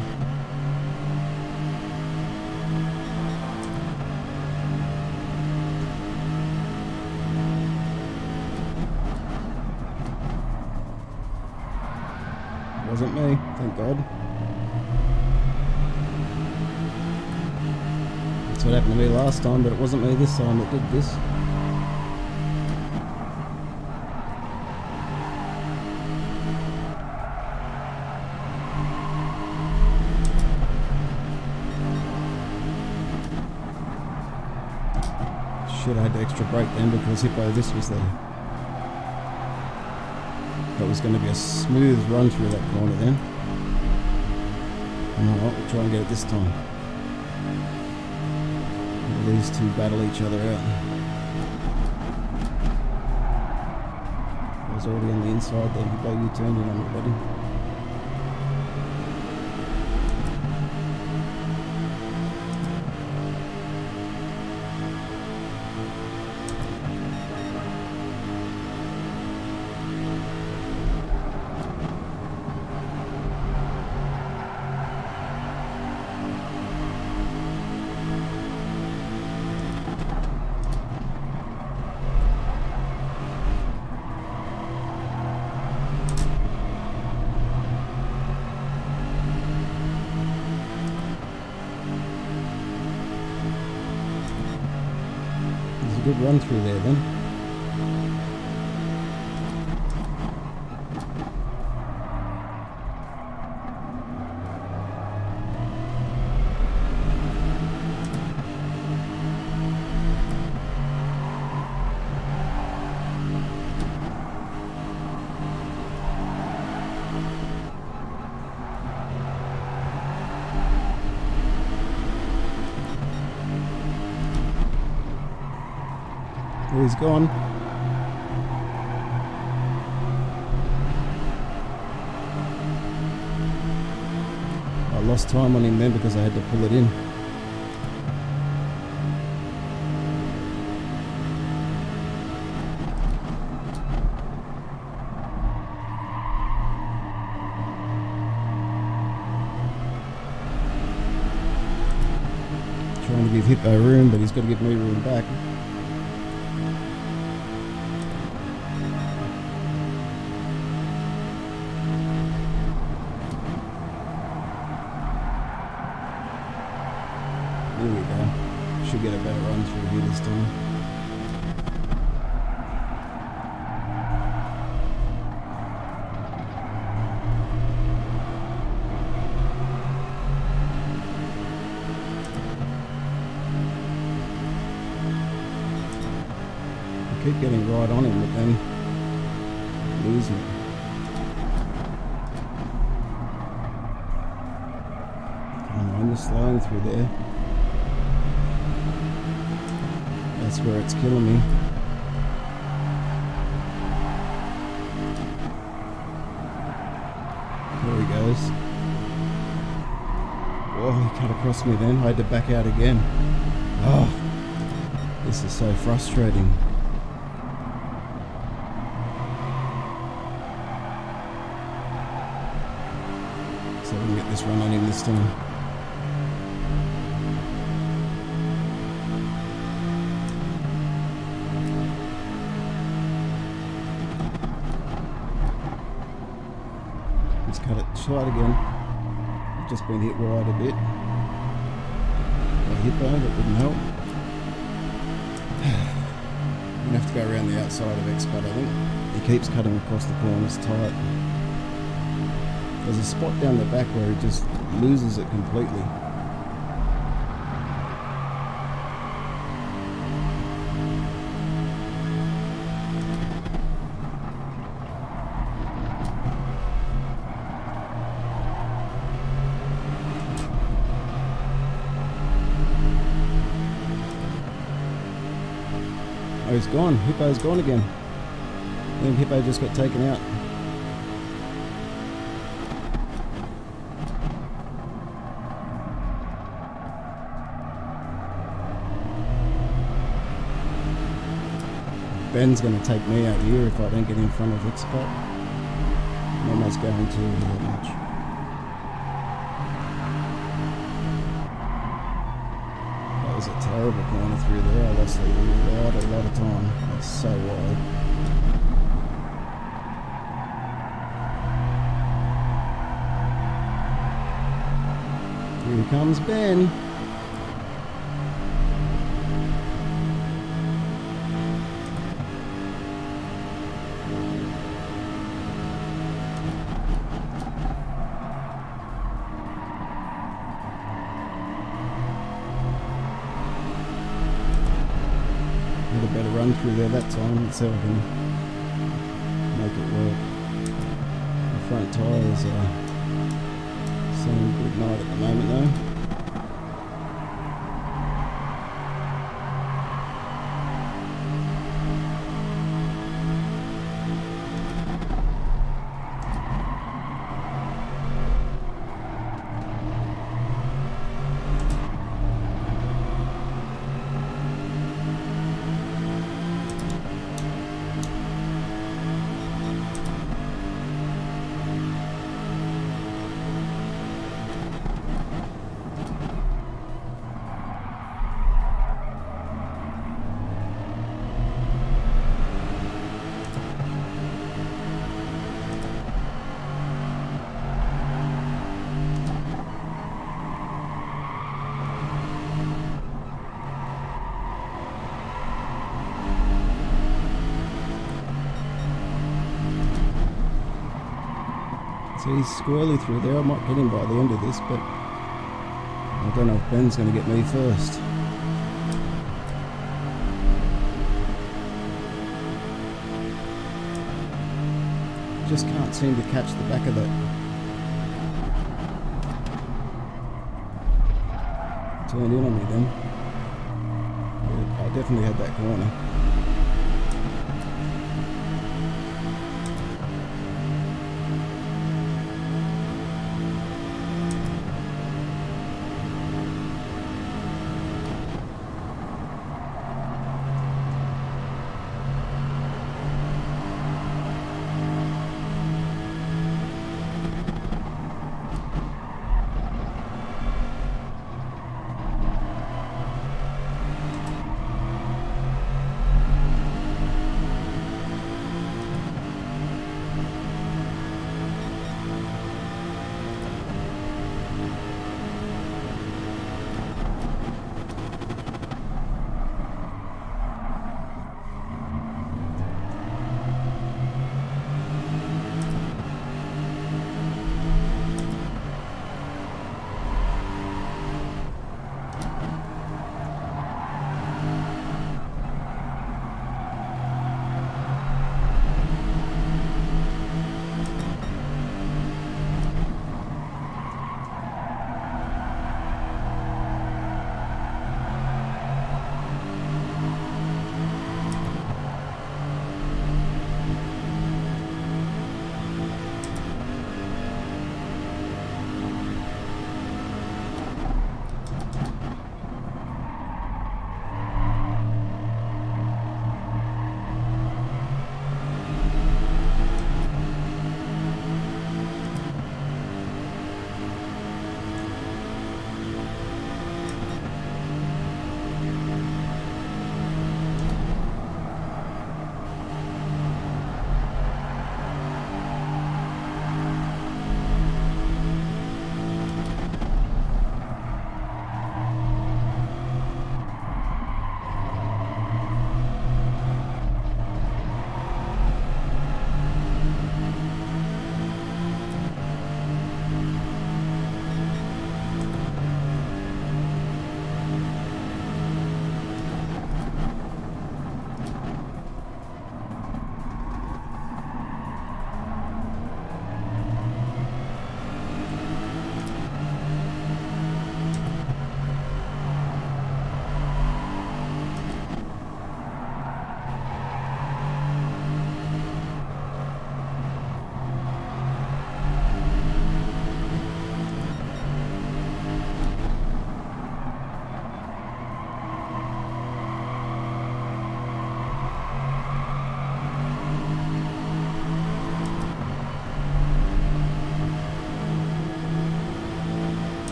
Wasn't me, thank God. That's what happened to me last time, but it wasn't me this time that did this. Shit, I had to extra brake then because Hippo this was there. That was going to be a smooth run through that corner then. Alright, we'll try and get it this time. These two battle each other out. I was already on the inside then. Hippo, you turned in on me, buddy. Good run through there then. He's gone. lost time on him then because I had to pull it in. Trying to give Hippo room, but he's got to give me room back. There we go. Should get a better run through here this time. I keep getting right on him, but then losing it. Come on, you're slowing through there. That's where it's killing me. There he goes. Oh, he cut across me then. I had to back out again. Oh, this is so frustrating. So we can get this run on him this time. Let's cut it short again. I've just been hit wide a bit. A hippo, that wouldn't help. I'm gonna have to go around the outside of X-Bud, I think. He keeps cutting across the corners tight. There's a spot down the back where he just loses it completely. Oh, he's gone. Hippo's gone again. I think Hippo just got taken out. Ben's going to take me out here if I don't get in front of X-Bud. I'm almost going to that much. That was a terrible corner through there. I lost a lot of time. That's so wide. Here comes Ben. Had a better run through there that time. Let's see if I can make it work. The front tyres are saying good night at the moment though. So he's squirrely through there. I might get him by the end of this, but I don't know if Ben's going to get me first. Just can't seem to catch the back of that. Turned in on me then. Yeah, I definitely had that corner.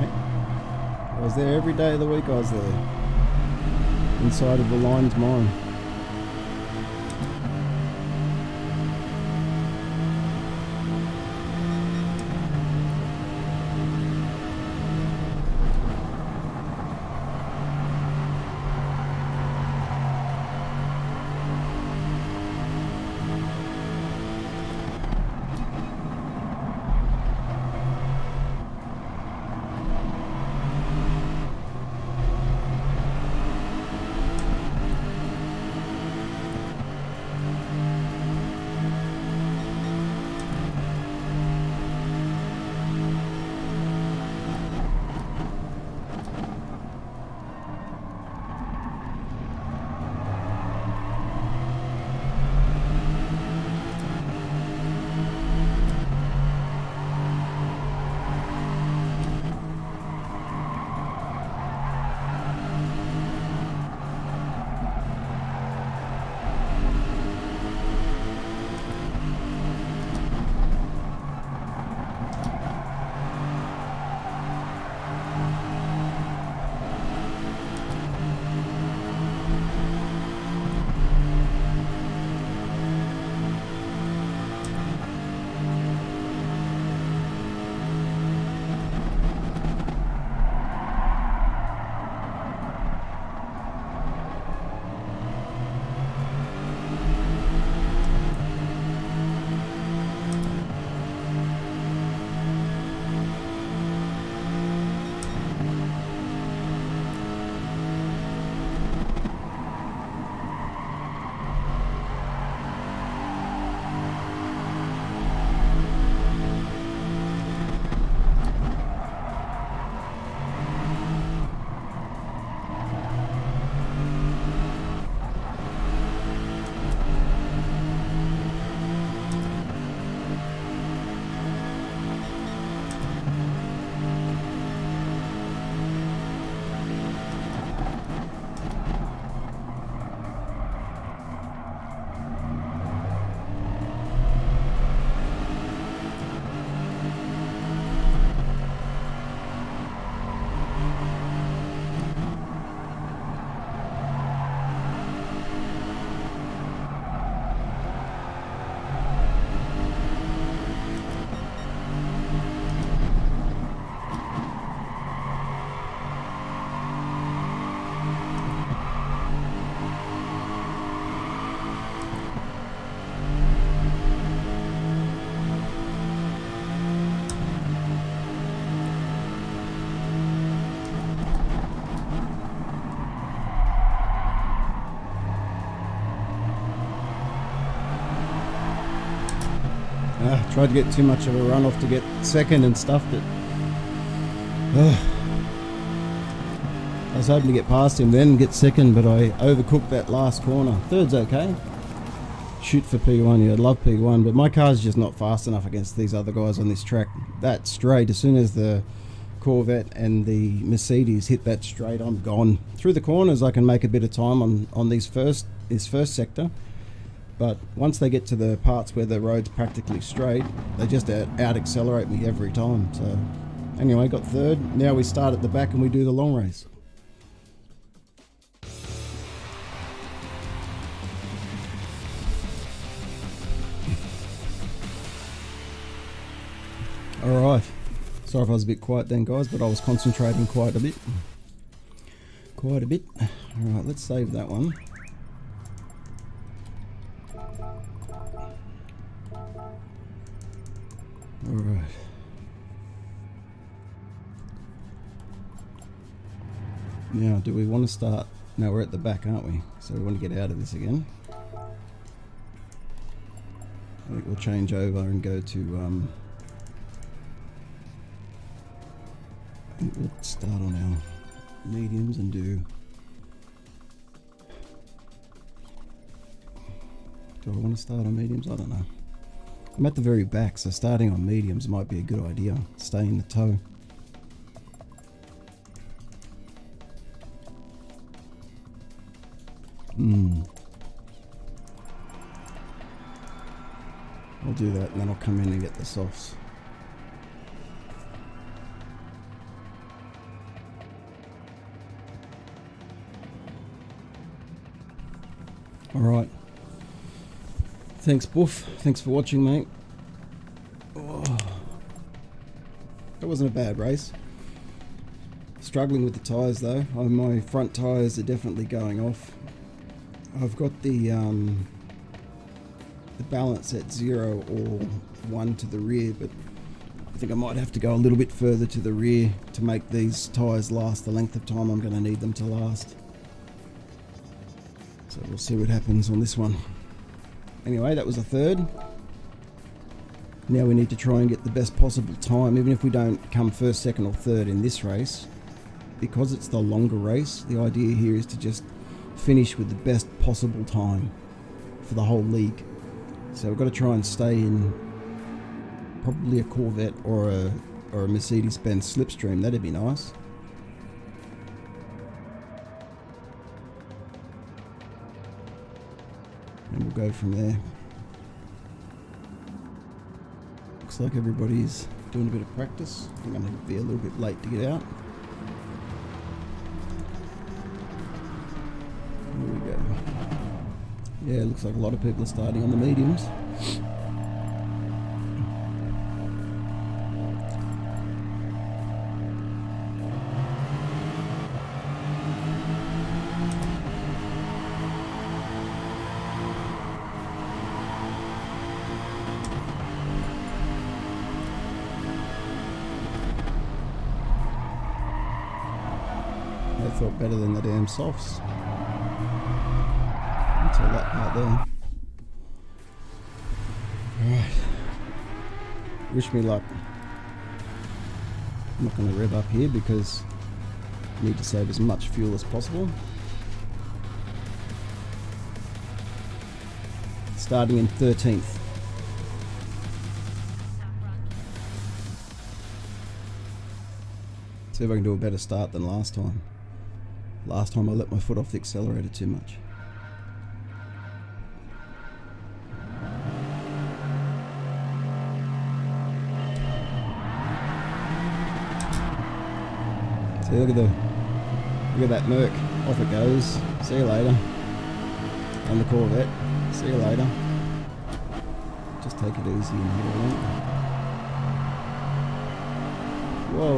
mate. I was there every day of the week. I was there. Inside of the lion's mine. Tried to get too much of a run off to get second and stuff, but I was hoping to get past him then and get second, but I overcooked that last corner. Third's okay. Shoot for P1, yeah, I'd love P1, but my car's just not fast enough against these other guys on this track. That straight, as soon as the Corvette and the Mercedes hit that straight, I'm gone. Through the corners I can make a bit of time on this first sector, but once they get to the parts where the road's practically straight, they just out accelerate me every time. So anyway, got third. Now we start at the back and we do the long race. Alright, sorry if I was a bit quiet then guys, but I was concentrating quite a bit. Alright, let's save that one. Alright. Now, do we want to start? Now we're at the back, aren't we? So we want to get out of this again. I think we'll change over and go to I think we'll start on our mediums and do I want to start on mediums? I don't know. I'm at the very back, so starting on mediums might be a good idea. Stay in the toe. I'll do that and then I'll come in and get the softs. Alright. Thanks, Boof. Thanks for watching, mate. Oh. That wasn't a bad race. Struggling with the tyres though. My front tyres are definitely going off. I've got the balance at 0 or 1 to the rear, but I think I might have to go a little bit further to the rear to make these tyres last the length of time I'm going to need them to last. So we'll see what happens on this one. Anyway, that was a third. Now we need to try and get the best possible time, even if we don't come first, second or third in this race. Because it's the longer race, the idea here is to just finish with the best possible time for the whole league. So we've got to try and stay in probably a Corvette or a Mercedes-Benz Slipstream. That'd be nice. And we'll go from there. Looks like everybody's doing a bit of practice. I think I'm going to be a little bit late to get out. Here we go. Yeah, it looks like a lot of people are starting on the mediums. They felt better than the damn softs. Until that part there. Alright. Wish me luck. I'm not going to rev up here because I need to save as much fuel as possible. Starting in 13th. See if I can do a better start than last time. Last time I let my foot off the accelerator too much. See, look at that Merc. Off it goes. See you later. And the Corvette. See you later. Just take it easy in here, right? Whoa.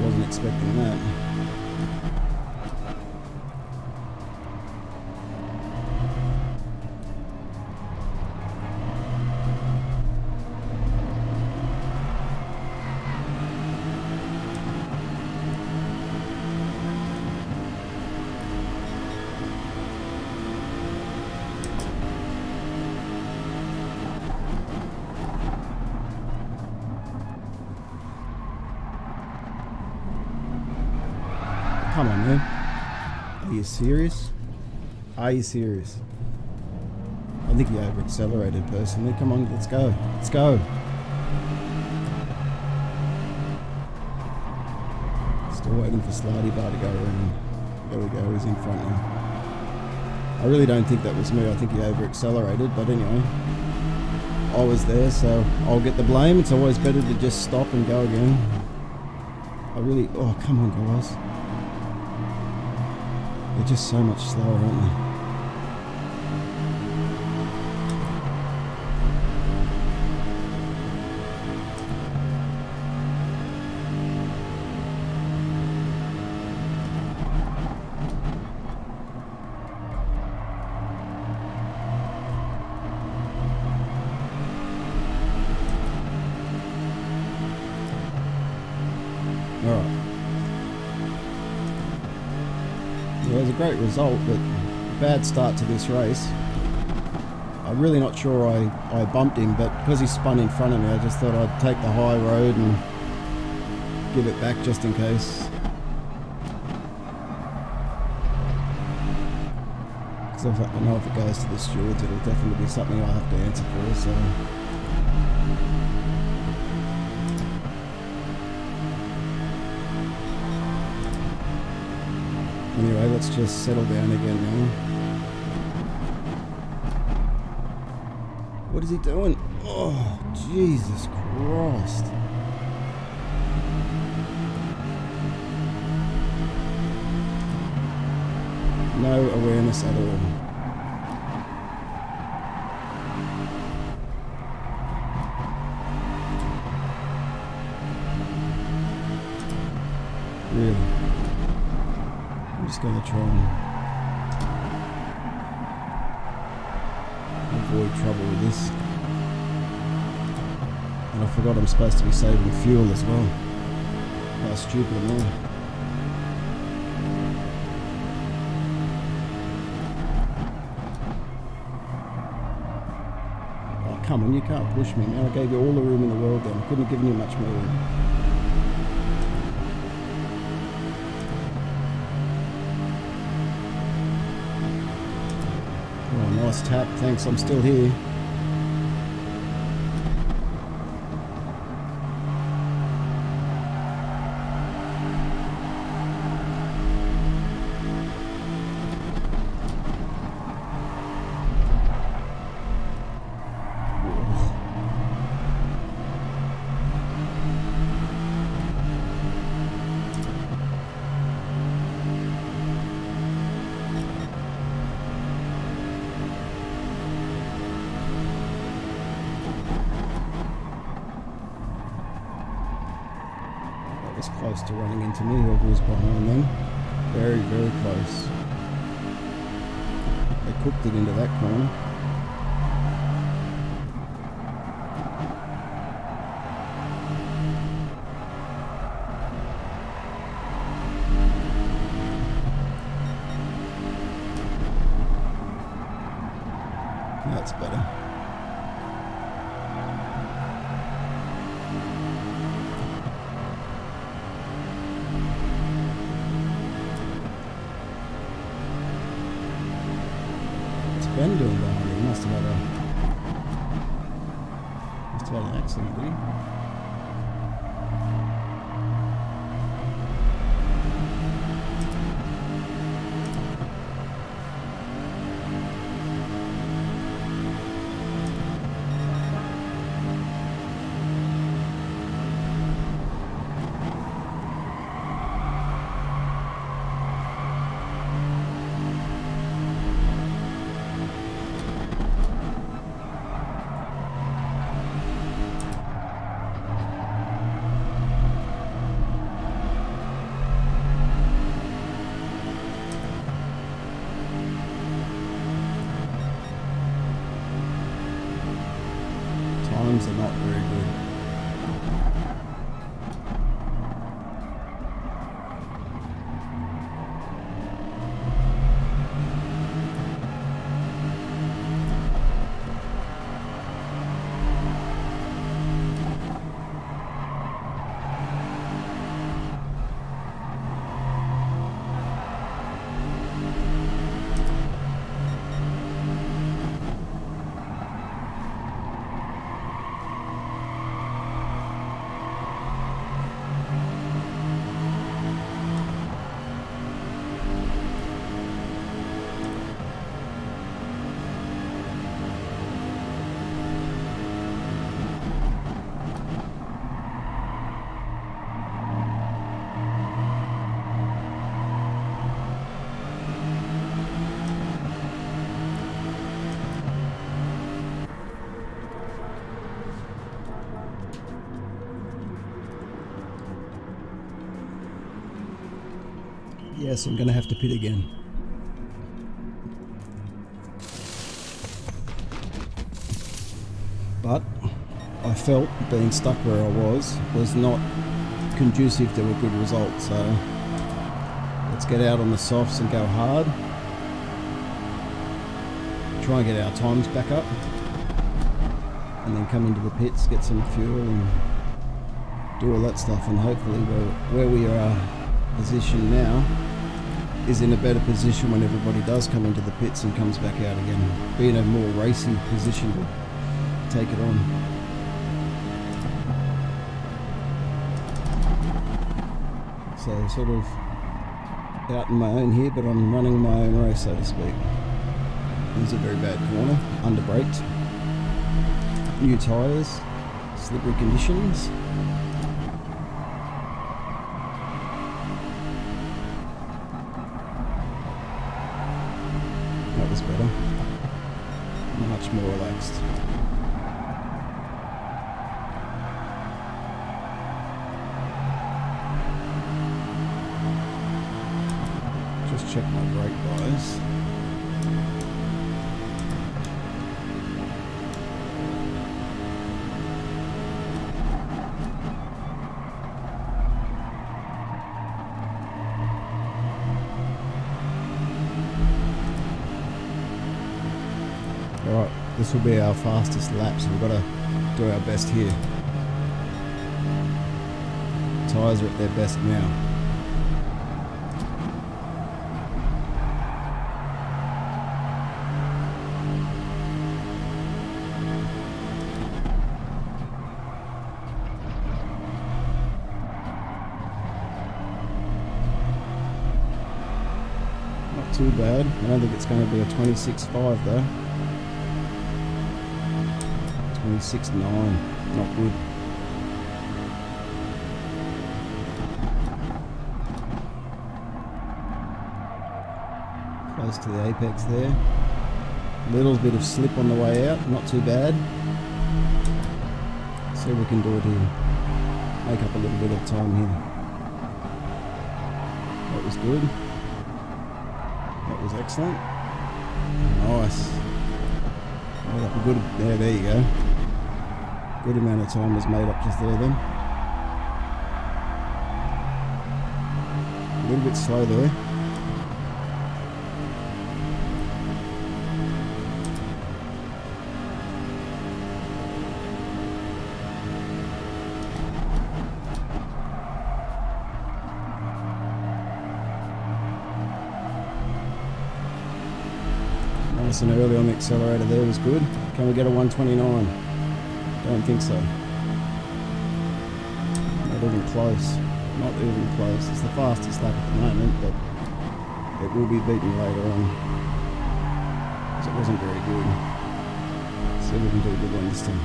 Wasn't expecting that. Come on, man. Are you serious? Are you serious? I think you over-accelerated personally. Come on, let's go. Let's go. Still waiting for Slidey Bar to go around. There we go, he's in front now. I really don't think that was me. I think he over-accelerated, but anyway. I was there, so I'll get the blame. It's always better to just stop and go again. Oh, come on, guys. They're just so much slower, aren't they? Alright. It was a great result, but a bad start to this race. I'm really not sure I bumped him, but because he spun in front of me, I just thought I'd take the high road and give it back just in case. Because I know if it goes to the stewards, it'll definitely be something I'll have to answer for, so... Anyway, let's just settle down again now. What is he doing? Oh, Jesus Christ. No awareness at all. Really. I'm just going to try and avoid trouble with this. And I forgot I'm supposed to be saving fuel as well. How stupid am I? Oh, come on, you can't push me. Now I gave you all the room in the world then. I couldn't have given you much more room. Oh, nice tap. Thanks, I'm still here. Close to running into me, whoever was behind them. Very, very close. They cooked it into that corner. That's better. Ben doing behind him? Must have had an accident, did he? Times are not very good. Yes, I'm going to have to pit again. But I felt being stuck where I was not conducive to a good result, so let's get out on the softs and go hard. Try and get our times back up and then come into the pits, get some fuel and do all that stuff, and hopefully where we are positioned now is in a better position when everybody does come into the pits and comes back out again. Be in a more racy position to take it on. So sort of out in my own here, but I'm running my own race, so to speak. This is a very bad corner, under braked, new tyres, slippery conditions. That was better. Much more relaxed. check my brake bias. Alright, this will be our fastest lap, so we've got to do our best here. Tyres are at their best now. Not too bad. I don't think it's going to be a 26.5 though. 26.9, not good. Close to the apex there. Little bit of slip on the way out, not too bad. See if we can do it here. Make up a little bit of time here. That was good. That was excellent. Nice. Made up a good, there you go. Good amount of time was made up just there then. A little bit slow there. Nice and early on the accelerator there was good. Can we get a 129? Don't think so. Not even close. Not even close. It's the fastest lap at the moment, but it will be beaten later on. Because it wasn't very good. So we can do a good one this time.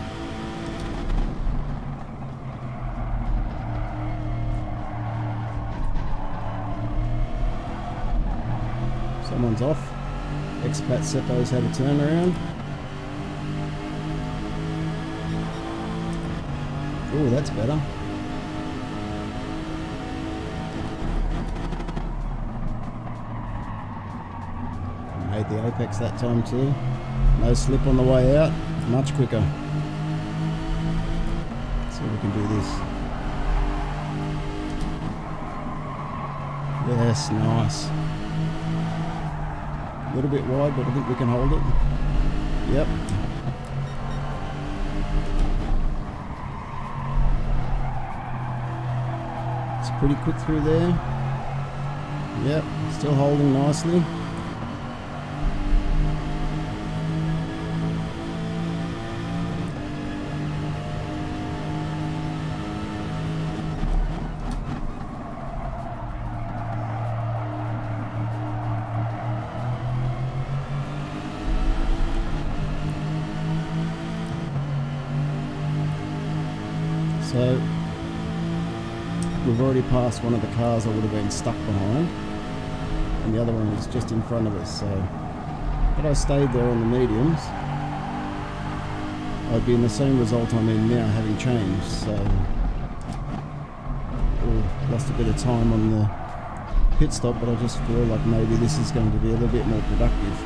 Someone's off. Expat Seppo's had a turnaround. Oh, that's better. Made the apex that time too. No slip on the way out. Much quicker. Let's see if we can do this. Yes, nice. A little bit wide, but I think we can hold it. Yep. Pretty quick through there. Yep, still holding nicely. So we've already passed one of the cars I would have been stuck behind, and the other one is just in front of us. So, had I stayed there on the mediums, I'd be in the same result I'm in now, having changed. So, lost a bit of time on the pit stop, but I just feel like maybe this is going to be a little bit more productive.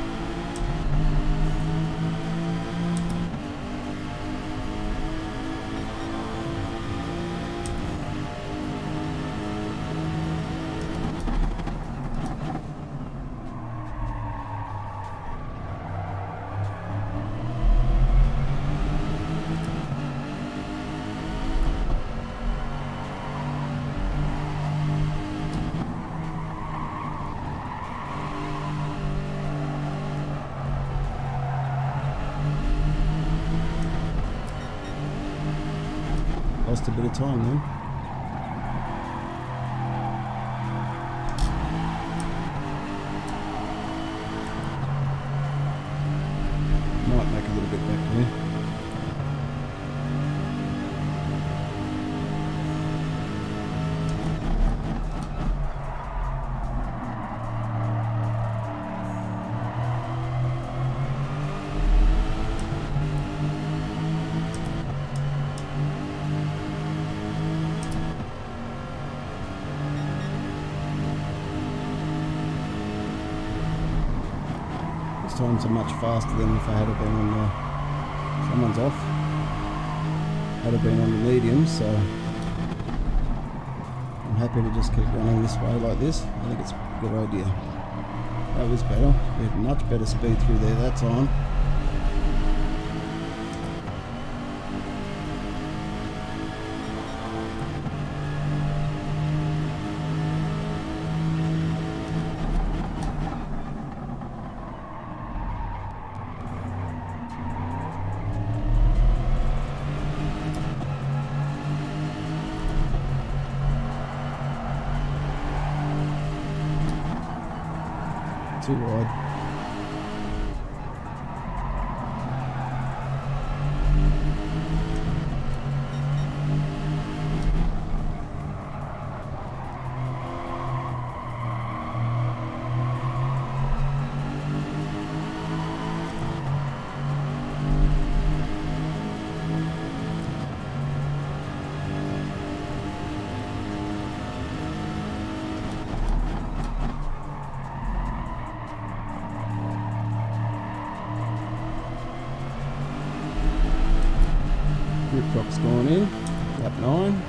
Lost a bit of time then. Might make a little bit back there. Next times are much faster than if I had been on the... Someone's off. Had been on the medium, so I'm happy to just keep running this way like this. I think it's a good idea. That was better. We had much better speed through there that time. Too wide. Grip clock's gone in, lap 9.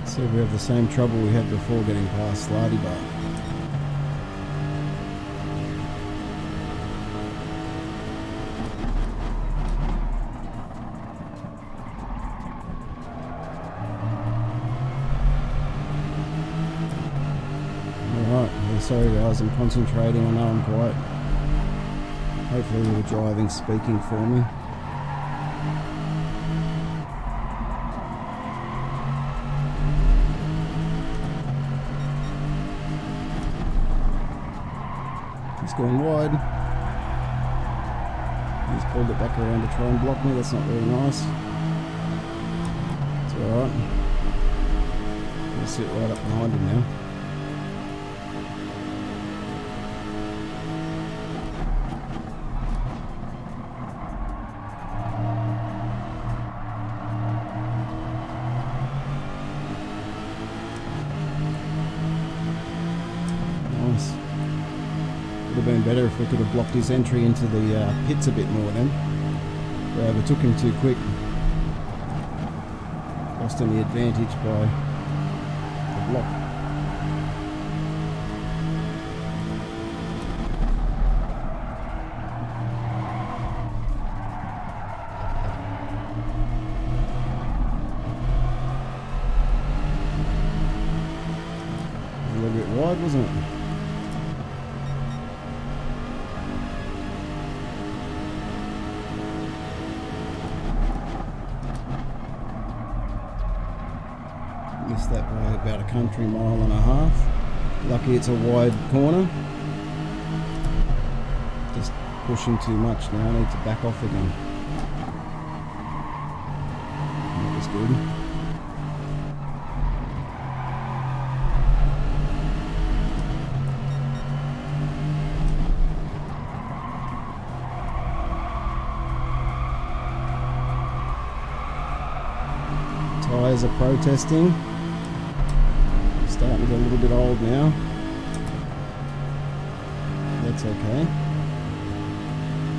So we have the same trouble we had before getting past Slarty Bar. Alright, sorry guys, I'm concentrating. I know I'm quiet. Hopefully the driving's speaking for me. He's going wide. He's pulled it back around to try and block me. That's not very nice. It's alright. I'll sit right up behind him now. Nice. Would have been better if we could have blocked his entry into the pits a bit more then. We overtook him too quick. Lost him the advantage by the block. A little bit wide, wasn't it? Missed that by about a country mile and a half. Lucky it's a wide corner. Just pushing too much now. I need to back off again. That was good. Tyres are protesting. Starting to get a little bit old now. That's okay.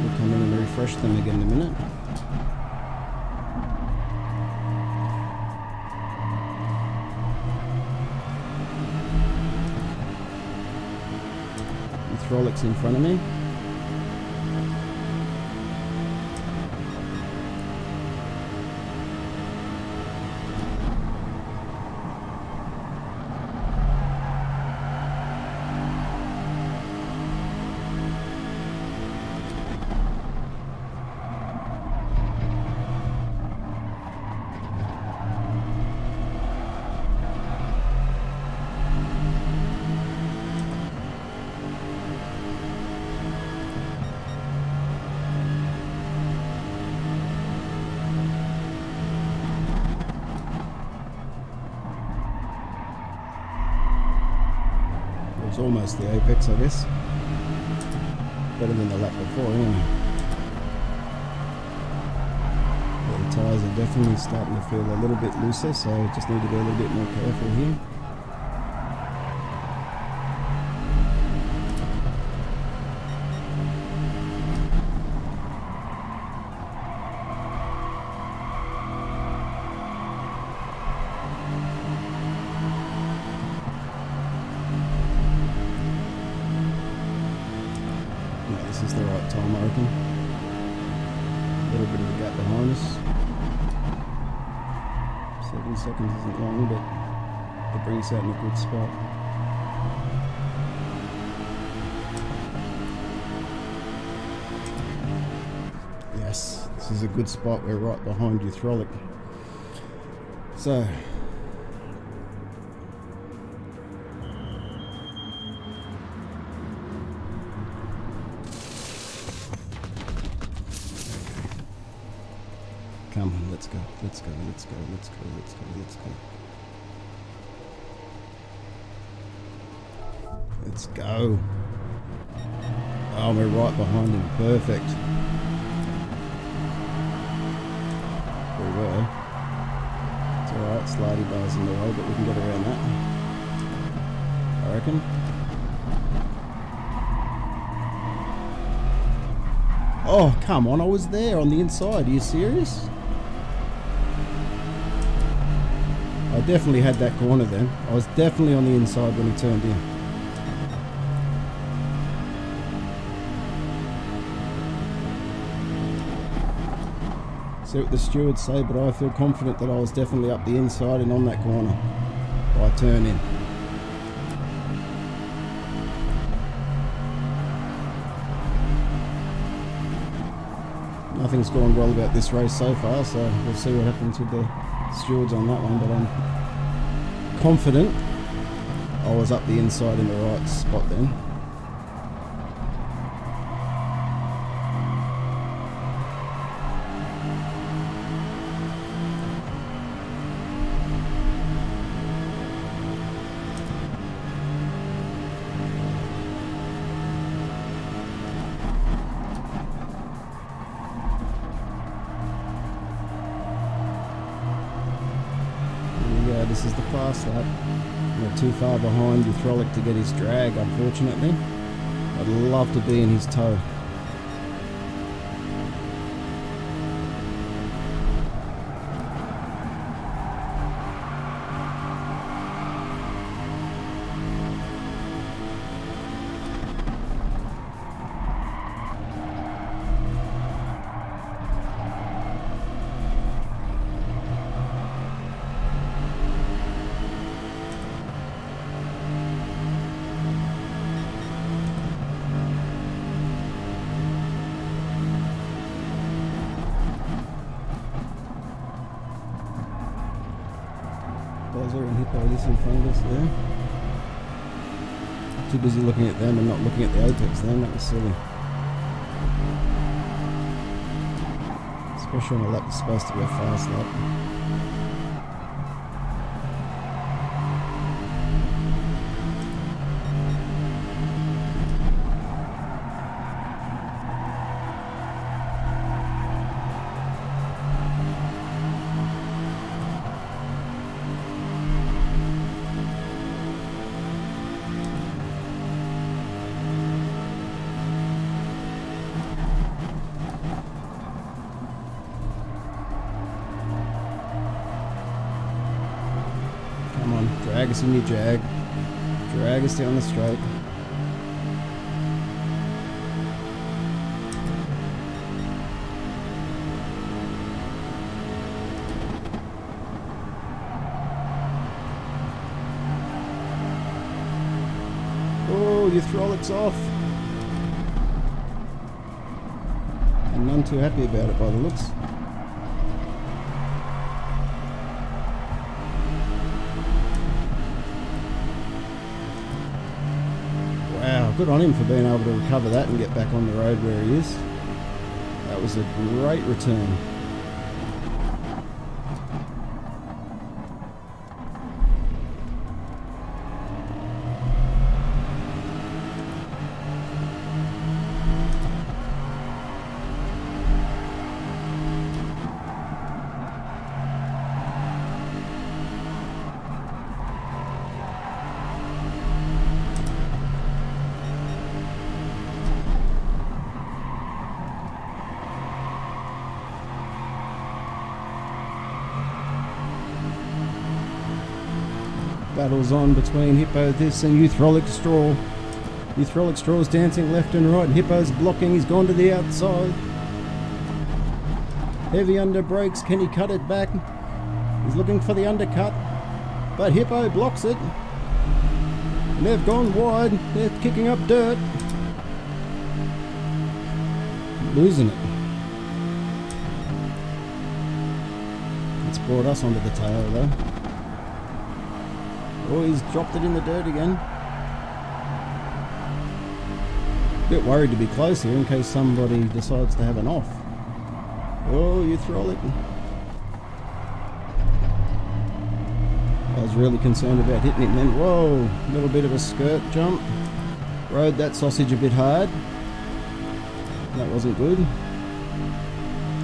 We'll come in and refresh them again in a minute. With Rolex in front of me. almost the apex, I guess. Better than the lap before, anyway. Yeah, the tyres are definitely starting to feel a little bit looser, so just need to be a little bit more careful here. This is the right time, I reckon. A little bit of a gap behind us. 7 seconds isn't long, but it brings us out in a good spot. Yes, this is a good spot. We're right behind Gr3. So, come on, let's go, let's go, let's go, let's go, let's go, let's go. Let's go. Oh, we're right behind him. Perfect. We were. It's alright, slidey bars in the way, but we can get around that, I reckon. Oh, come on, I was there on the inside. Are you serious? I definitely had that corner then. I was definitely on the inside when he turned in. See what the stewards say, but I feel confident that I was definitely up the inside and on that corner by turn in. Nothing's gone well about this race so far, so we'll see what happens with the stewards on that one, but I'm confident I was up the inside in the right spot then. This is the fast lap. We're too far behind Gr3 to get his drag, unfortunately. I'd love to be in his toe. And hit by this in front of us there. Too busy looking at them and not looking at the apex then, that was silly. Especially on a lap that's supposed to be a fast lap. Come on, drag us in your jag. Drag us down the straight. Oh, Gr3's off. And none too happy about it by the looks. Wow, good on him for being able to recover that and get back on the road where he is. That was a great return. battles on between Hippo this and Youth-Relic Straw. Youth-Relic Straw's dancing left and right, and Hippo's blocking. He's gone to the outside. Heavy under brakes. Can he cut it back? He's looking for the undercut, but Hippo blocks it. And they've gone wide. They're kicking up dirt. Losing it. It's brought us onto the tail though. Oh, he's dropped it in the dirt again. Bit worried to be close here in case somebody decides to have an off. Oh, Youth-Relic. I was really concerned about hitting him then. Whoa, a little bit of a skirt jump. Rode that sausage a bit hard. That wasn't good.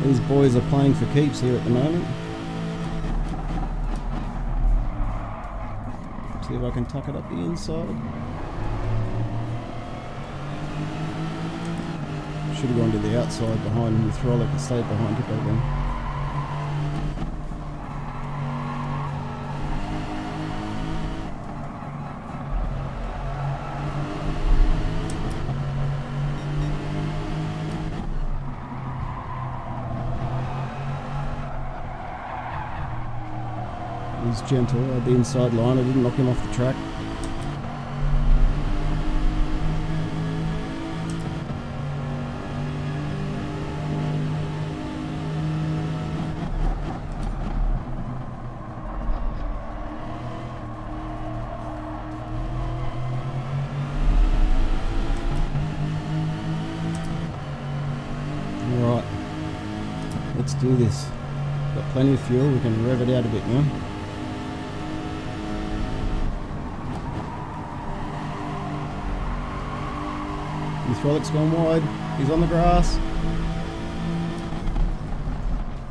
These boys are playing for keeps here at the moment. See if I can tuck it up the inside. Should have gone to the outside behind Youth-Relic and stayed behind Hippo then. He was gentle at the inside line. I didn't knock him off the track. Alright, let's do this. Got plenty of fuel, we can rev it out a bit now. Youth-Relic's gone wide, he's on the grass.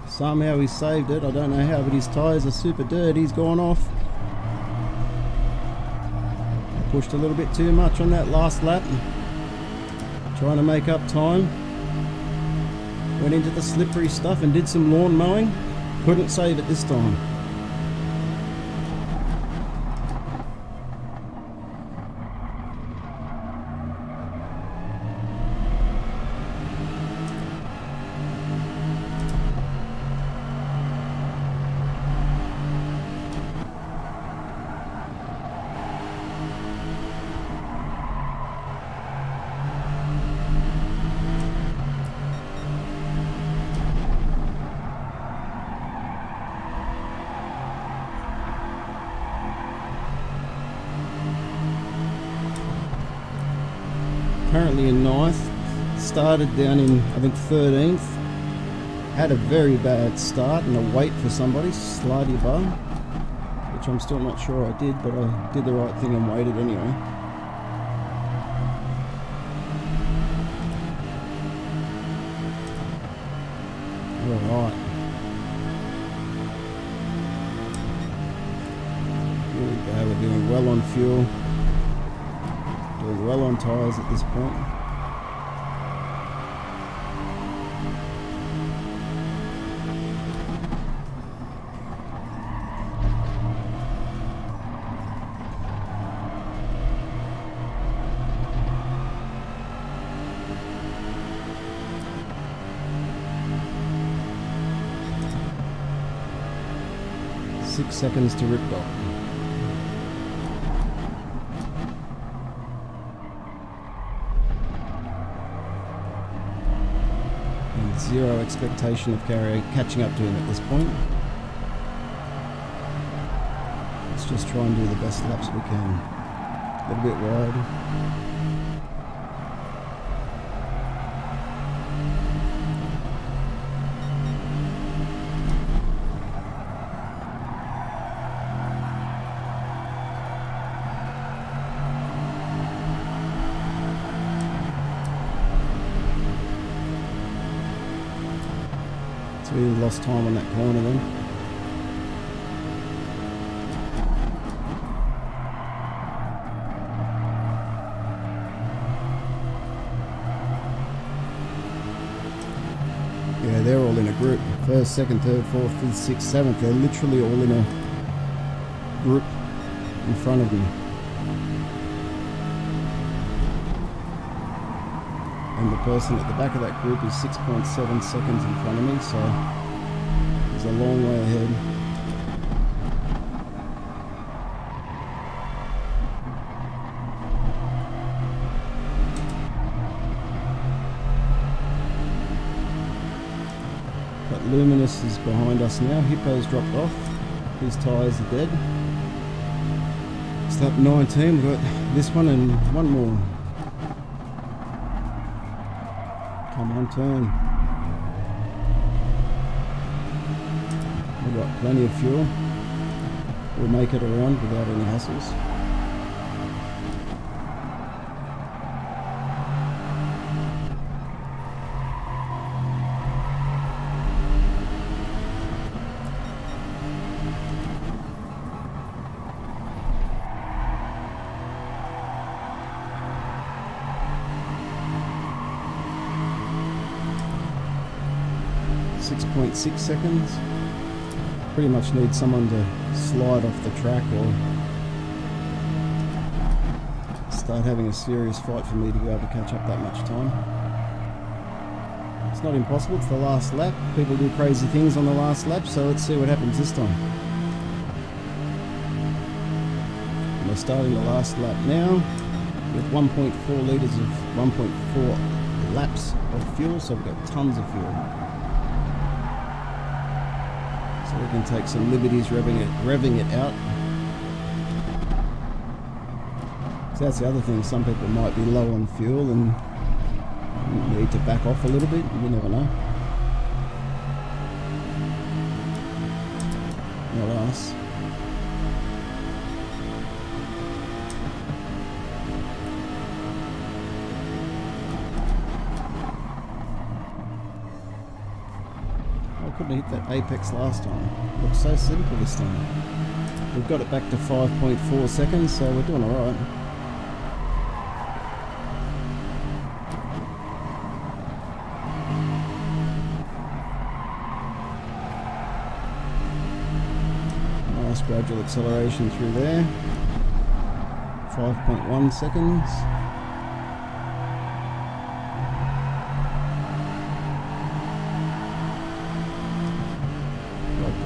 Somehow he saved it, I don't know how, but his tyres are super dirty, he's gone off. Pushed a little bit too much on that last lap. Trying to make up time. Went into the slippery stuff and did some lawn mowing. Couldn't save it this time. Currently in 9th, started down in I think 13th, had a very bad start and a wait for somebody, slidey bar, which I'm still not sure I did, but I did the right thing and waited anyway. Alright. Here we go, we're doing well on fuel. Doing well on tyres at this point. Six seconds to rip dot. Zero expectation of catching up to him at this point. Let's just try and do the best laps we can. A little bit wide. So we lost time on that corner then. Yeah, they're all in a group. First, second, third, fourth, fifth, sixth, seventh. They're literally all in a group in front of me. And the person at the back of that group is 6.7 seconds in front of me, so he's a long way ahead. But Luminous is behind us now. Hippo's dropped off. His tyres are dead. Start 19, we've got this one and one more. Come on, turn. We've got plenty of fuel. We'll make it around without any hassles. .6 seconds. Pretty much need someone to slide off the track or start having a serious fight for me to be able to catch up that much time. It's not impossible, it's the last lap. People do crazy things on the last lap, so let's see what happens this time. And we're starting the last lap now with 1.4 litres of 1.4 laps of fuel, so we've got tons of fuel. So we can take some liberties revving it out. So that's the other thing, some people might be low on fuel and need to back off a little bit, you never know. Not us. Couldn't hit that apex last time. Looks so simple this time. We've got it back to 5.4 seconds, so we're doing alright. Nice gradual acceleration through there. 5.1 seconds.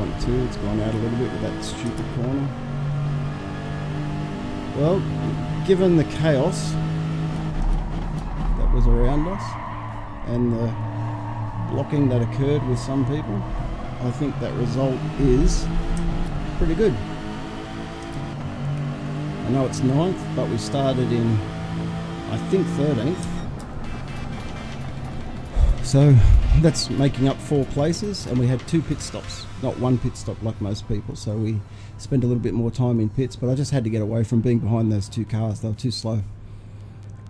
5.2, it's gone out a little bit with that stupid corner. Well, given the chaos that was around us and the blocking that occurred with some people, I think that result is pretty good. I know it's 9th, but we started in, I think, 13th. So that's making up 4 places, and we had 2 pit stops, not 1 pit stop like most people, so we spent a little bit more time in pits, but I just had to get away from being behind those 2 cars. They were too slow.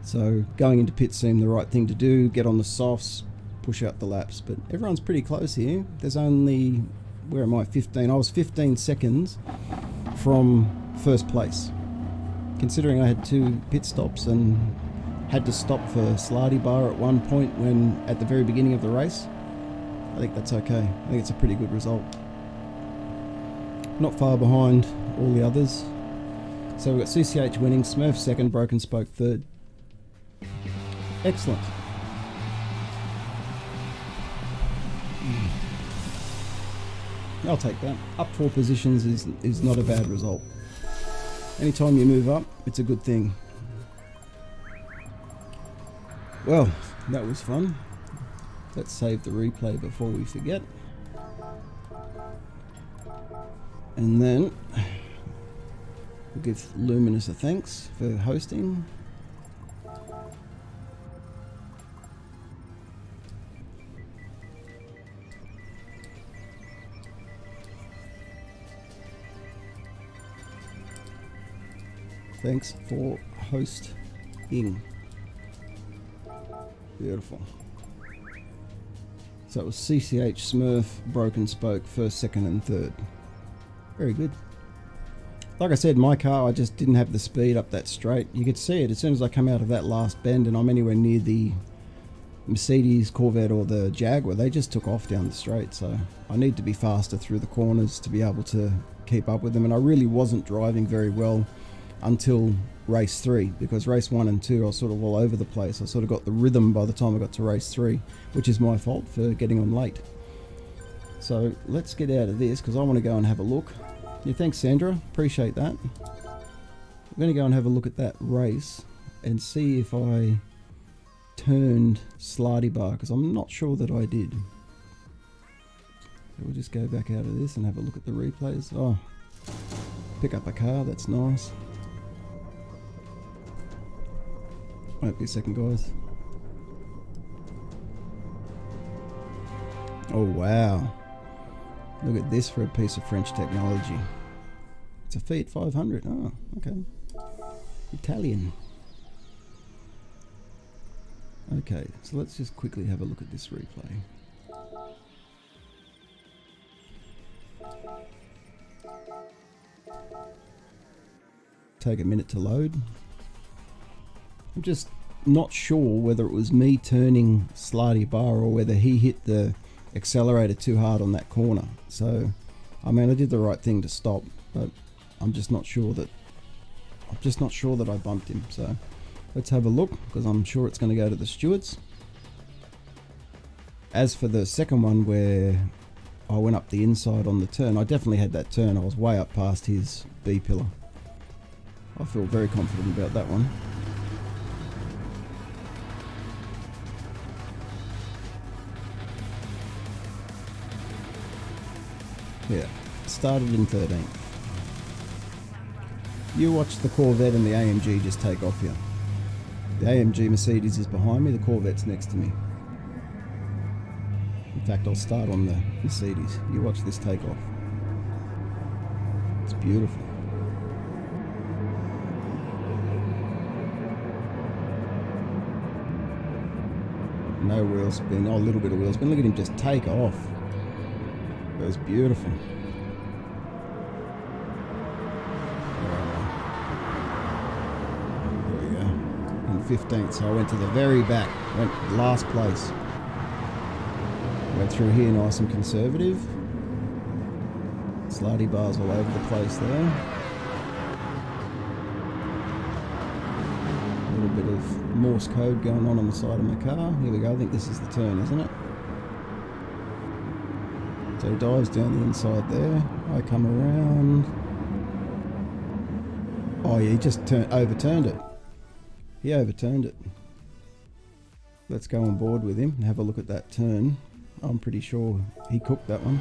So going into pits seemed the right thing to do, get on the softs, push out the laps, but everyone's pretty close here. There's only, where am I, 15? I was 15 seconds from first place, considering I had 2 pit stops and had to stop for Slarty Bar at one point when at the very beginning of the race. I think that's okay. I think it's a pretty good result. Not far behind all the others. So we've got CCH winning, Smurf second, Broken Spoke third. Excellent. I'll take that. Up 4 positions is not a bad result. Anytime you move up, it's a good thing. Well, that was fun. Let's save the replay before we forget. And then we'll give Luminous a thanks for hosting. Thanks for hosting. Beautiful. So it was CCH, Smurf, Broken Spoke, first, second and third. Very good. Like I said, my car, I just didn't have the speed up that straight. You could see it as soon as I come out of that last bend and I'm anywhere near the Mercedes, Corvette or the Jaguar, they just took off down the straight. So I need to be faster through the corners to be able to keep up with them, and I really wasn't driving very well until race 3, because race 1 and 2 I was sort of all over the place. I sort of got the rhythm by the time I got to race 3, which is my fault for getting on late. So let's get out of this, because I want to go and have a look. Yeah, thanks Sandra, appreciate that. I'm going to go and have a look at that race and see if I turned Slarty Bar, because I'm not sure that I did. So we'll just go back out of this and have a look at the replays. Oh, pick up a car, that's nice. Won't be a second, guys. Oh wow, look at this for a piece of French technology. It's a Fiat 500. Oh, okay. Italian. Okay, so let's just quickly have a look at this replay. Take a minute to load. I'm just not sure whether it was me turning Slarty Bar or whether he hit the accelerator too hard on that corner. So, I mean, I did the right thing to stop, but I'm just not sure that I bumped him. So let's have a look, because I'm sure it's going to go to the stewards. As for the second one where I went up the inside on the turn, I definitely had that turn. I was way up past his B pillar. I feel very confident about that one. Yeah, started in 13th. You watch the Corvette and the AMG just take off here. The AMG Mercedes is behind me, the Corvette's next to me. In fact, I'll start on the Mercedes. You watch this take off. It's beautiful. No wheel spin, oh, a little bit of wheel spin. Look at him just take off. That was beautiful. There we go. In 15th, so I went to the very back, went last place. Went through here nice and conservative. Slarty bars all over the place there. A little bit of Morse code going on the side of my car. Here we go, I think this is the turn, isn't it? So he dives down the inside there. I come around. Oh yeah, he just overturned it. He overturned it. Let's go on board with him and have a look at that turn. I'm pretty sure he cooked that one.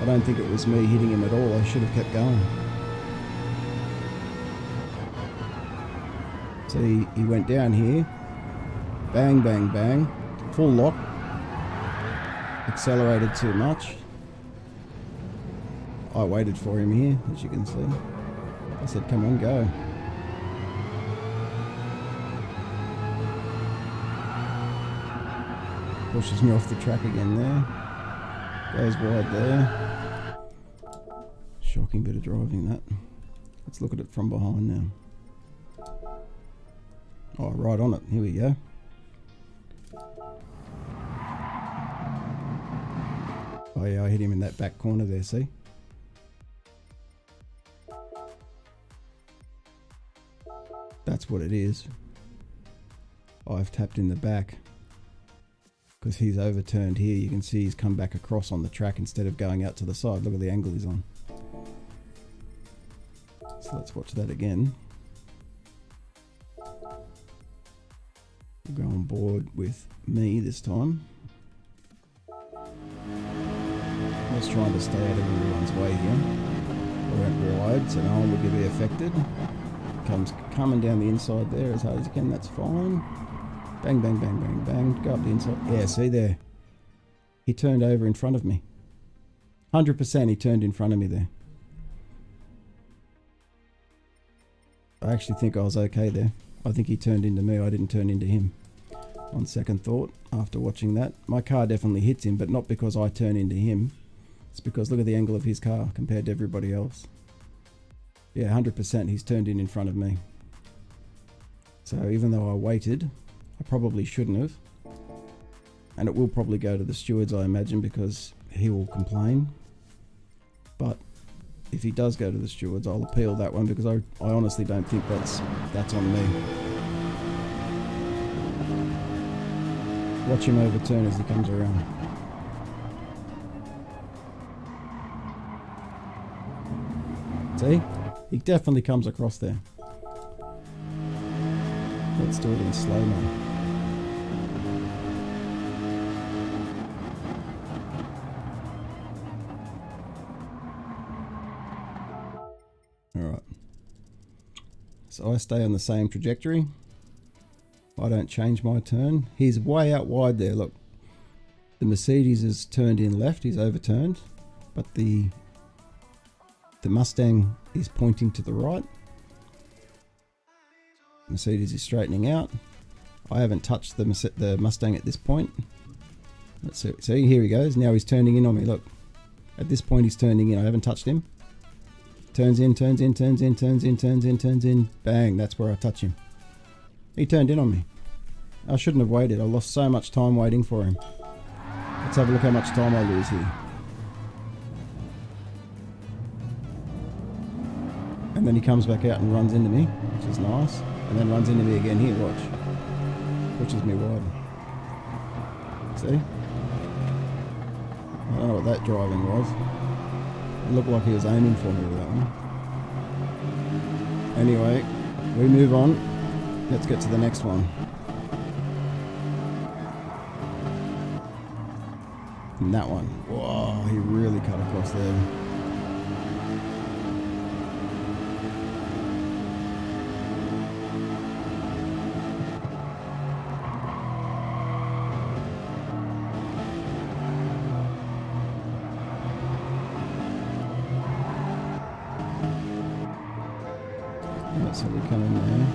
I don't think it was me hitting him at all. I should have kept going. So he went down here. Bang, bang, bang. Full lock. Accelerated too much. I waited for him here, as you can see. I said, come on, go. Pushes me off the track again there. Goes wide there. Shocking bit of driving, that. Let's look at it from behind now. Oh, right on it. Here we go. Oh yeah, I hit him in that back corner there, see? That's what it is. I've tapped in the back because he's overturned here. You can see he's come back across on the track instead of going out to the side. Look at the angle he's on. So let's watch that again. We'll go on board with me this time. I was trying to stay out of everyone's way here. I went wide so no one would be affected. Comes coming down the inside there as hard as he can, that's fine. Bang, bang, bang, bang, bang. Go up the inside. Yeah, see there. He turned over in front of me. 100% he turned in front of me there. I actually think I was okay there. I think he turned into me, I didn't turn into him. On second thought, after watching that, my car definitely hits him, but not because I turn into him. It's because look at the angle of his car compared to everybody else. Yeah, 100% he's turned in front of me. So even though I waited, I probably shouldn't have. And it will probably go to the stewards, I imagine, because he will complain. But if he does go to the stewards, I'll appeal that one, because I honestly don't think that's on me. Watch him overturn as he comes around. See? He definitely comes across there. Let's do it in slow-mo. Alright. So I stay on the same trajectory. I don't change my turn. He's way out wide there, look. The Mercedes is turned in left, he's overturned. But the Mustang is pointing to the right. Mercedes is straightening out. I haven't touched the Mustang at this point. Let's see. See, here he goes. Now he's turning in on me. Look, at this point he's turning in. I haven't touched him. Turns in, turns in, turns in, turns in, turns in, turns in. Bang, that's where I touch him. He turned in on me. I shouldn't have waited. I lost so much time waiting for him. Let's have a look how much time I lose here. And then he comes back out and runs into me, which is nice. And then runs into me again here, watch. Pushes me wide. See? I don't know what that driving was. It looked like he was aiming for me with that one. Anyway, we move on. Let's get to the next one. And that one. Whoa, he really cut across there. So we come in there.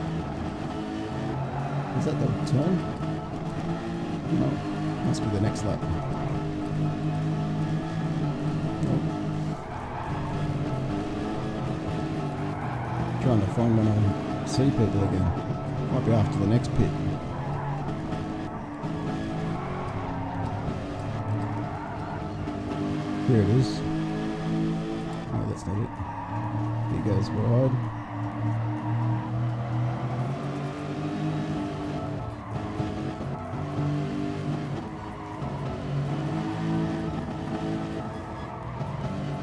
Is that the turn? No, must be the next lap. Nope. Trying to find when I see people again. Might be after the next pit. Here it is. No, that's not it. He goes wide.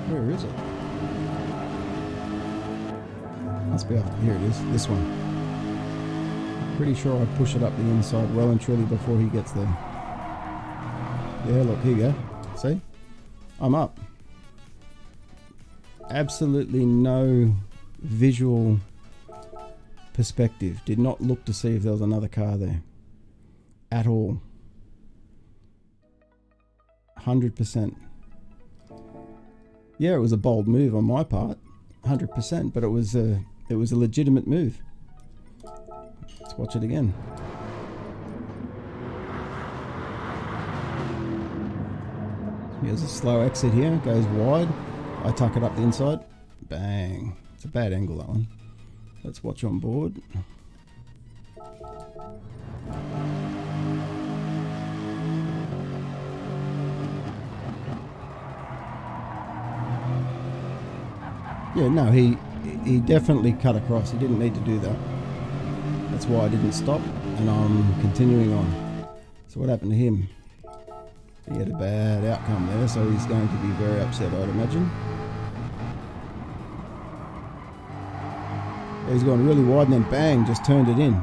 Where is it? Must be after. Here it is. This one. Pretty sure I push it up the inside well and truly before he gets there. Yeah, look, here you go. See? I'm up. Absolutely no visual perspective. Did not look to see if there was another car there. At all. 100%. Yeah, it was a bold move on my part, 100%, but it was a legitimate move. Let's watch it again. Here's a slow exit here, goes wide. I tuck it up the inside. Bang. It's a bad angle, that one. Let's watch on board. Yeah, no, he definitely cut across. He didn't need to do that. That's why I didn't stop, and I'm continuing on. So what happened to him? He had a bad outcome there, so he's going to be very upset, I'd imagine. He's gone really wide and then bang, just turned it in.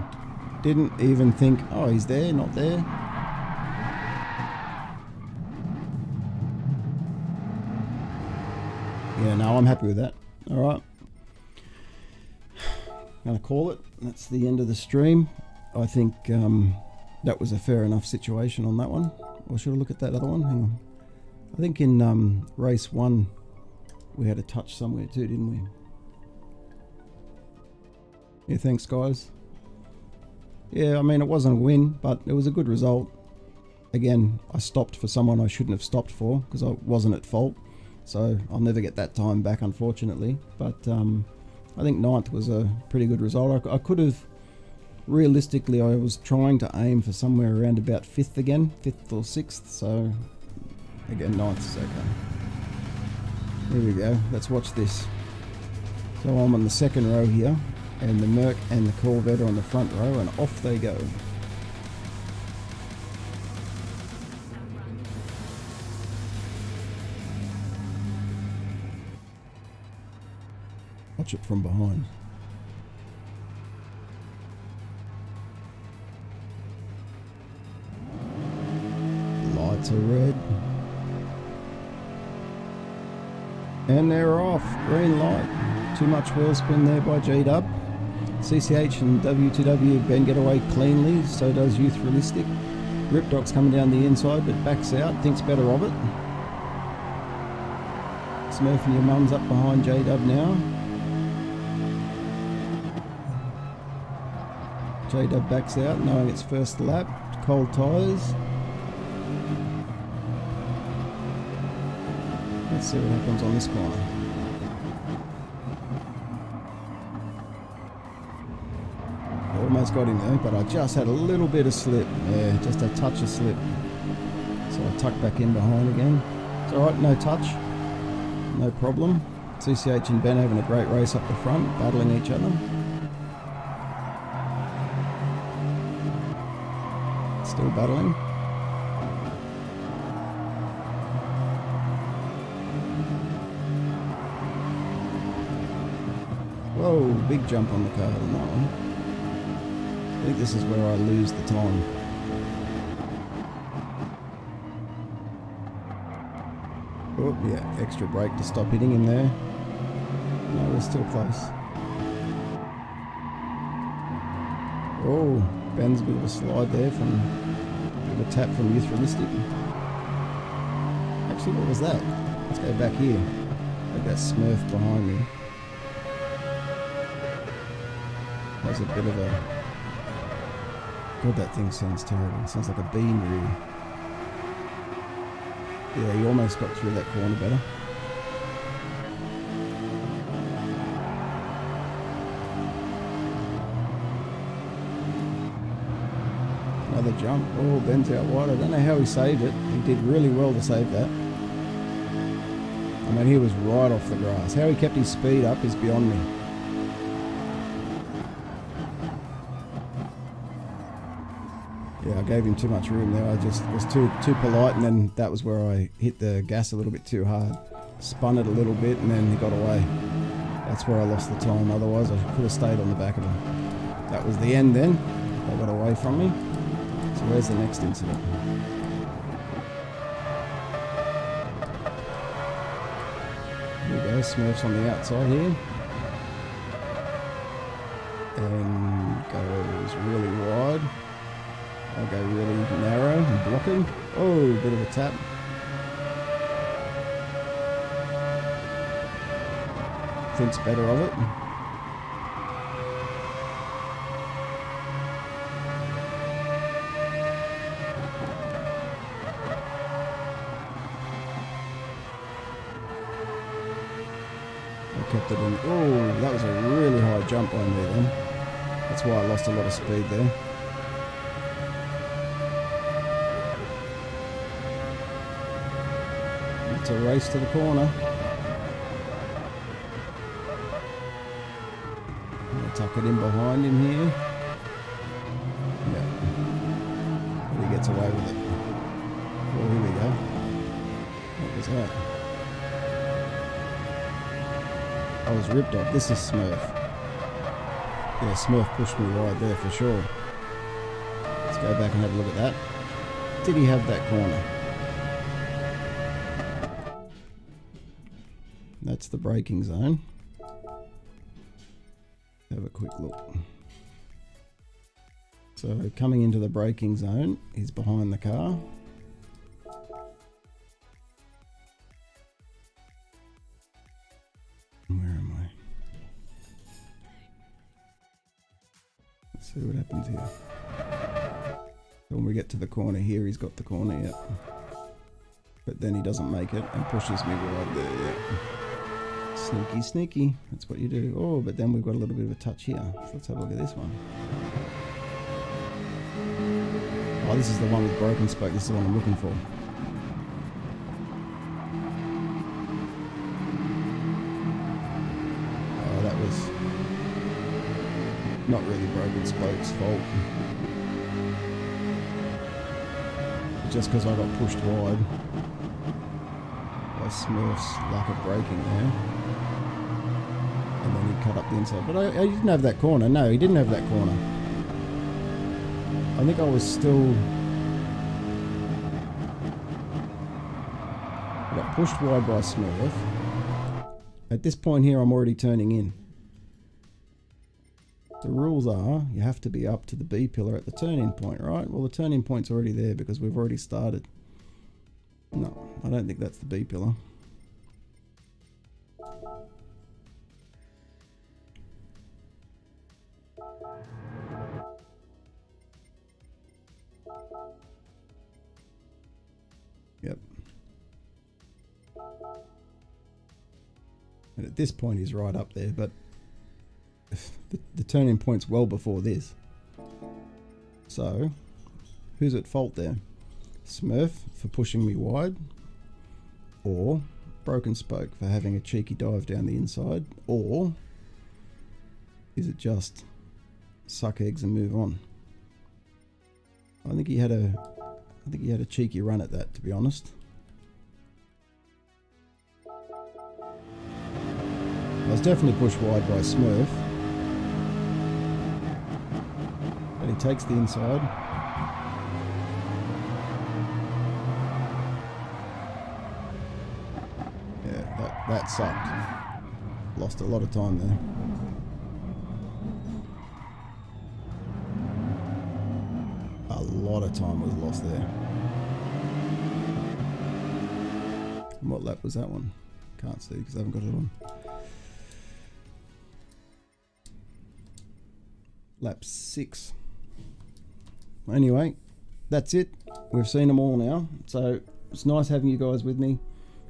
Didn't even think, oh, he's there, not there. Yeah, no, I'm happy with that. Alright. I'm going to call it. That's the end of the stream. I think that was a fair enough situation on that one. Or should I look at that other one? Hang on. I think in race 1 we had a touch somewhere too, didn't we? Yeah, thanks guys. Yeah, I mean it wasn't a win, but it was a good result. Again, I stopped for someone I shouldn't have stopped for because I wasn't at fault. So I'll never get that time back, unfortunately. But I think 9th was a pretty good result. I could have, realistically, I was trying to aim for somewhere around about 5th again, 5th or 6th. So again, 9th is okay. Here we go. Let's watch this. So I'm on the second row here, and the Merc and the Corvette are on the front row, and off they go. Watch it from behind. Lights are red. And they're off. Green light. Too much wheel spin there by JDub. CCH and W2W Ben get away cleanly. So does Youth Realistic. Ripdoc's coming down the inside but backs out. Thinks better of it. Smurf and your mum's up behind JDub now. JDub backs out knowing it's first lap. Cold tyres. Let's see what happens on this corner. Almost got him there, but I just had a little bit of slip. Yeah, just a touch of slip. So I tuck back in behind again. It's alright, no touch. No problem. CCH and Ben having a great race up the front, battling each other. Still battling. Whoa, big jump on the car on that one. I think this is where I lose the time. Oh, yeah, extra brake to stop hitting him there. No, we're still close. Oh, Ben's a bit of a slide there from a bit of a tap from Youth Realistic. Actually, what was that? Let's go back here. Like that Smurf behind me. That was a bit of a... God, that thing sounds terrible. It sounds like a bean really. Yeah, he almost got through that corner better. Another jump. Oh, Ben's out wide. I don't know how he saved it. He did really well to save that. I mean, he was right off the grass. How he kept his speed up is beyond me. Yeah, I gave him too much room there. I just was too polite, and then that was where I hit the gas a little bit too hard. Spun it a little bit, and then he got away. That's where I lost the time. Otherwise, I could have stayed on the back of him. That was the end then. They got away from me. So where's the next incident? Here we go, Smurf's on the outside here. And goes really wide. I'll go really narrow and blocking. Oh, bit of a tap. Thinks better of it. I kept it in. Oh, that was a really high jump on there then. That's why I lost a lot of speed there. It's a race to the corner. I'll tuck it in behind him here. Yeah. But he gets away with it. Oh, here we go. What was that? I was ripped off. This is Smurf. Yeah, Smurf pushed me wide there for sure. Let's go back and have a look at that. Did he have that corner? That's the braking zone. Have a quick look. So coming into the braking zone, he's behind the car. Where am I? Let's see what happens here. When we get to the corner here, he's got the corner, yeah. But then he doesn't make it and pushes me right there, yeah. Sneaky, sneaky. That's what you do. Oh, but then we've got a little bit of a touch here. So let's have a look at this one. Oh, this is the one with broken spoke. This is the one I'm looking for. Oh, that Not really broken spoke's fault. Just because I got pushed wide by Smurf's lack of braking there. And then he cut up the inside. But I didn't have that corner. No, he didn't have that corner. I think I was still... I got pushed wide by Smurf. At this point here, I'm already turning in. The rules are you have to be up to the B pillar at the turn-in point, right? Well, the turn-in point's already there because we've already started. No, I don't think that's the B pillar. Yep. And at this point he's right up there, but the turning point's well before this. So, who's at fault there? Smurf for pushing me wide, or Broken Spoke for having a cheeky dive down the inside, or is it just suck eggs and move on? I think he had a cheeky run at that, to be honest. I was definitely pushed wide by Smurf. But he takes the inside. Yeah, that sucked. Lost a lot of time there. A lot of time was lost there. And what lap was that one? Can't see because I haven't got it on. Lap 6. Anyway, that's it. We've seen them all now. So it's nice having you guys with me.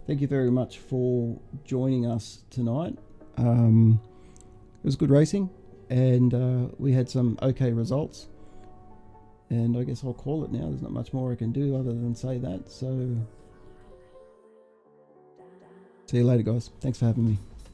Thank you very much for joining us tonight. It was good racing, and we had some okay results. And I guess I'll call it now. There's not much more I can do other than say that. So see you later, guys. Thanks for having me.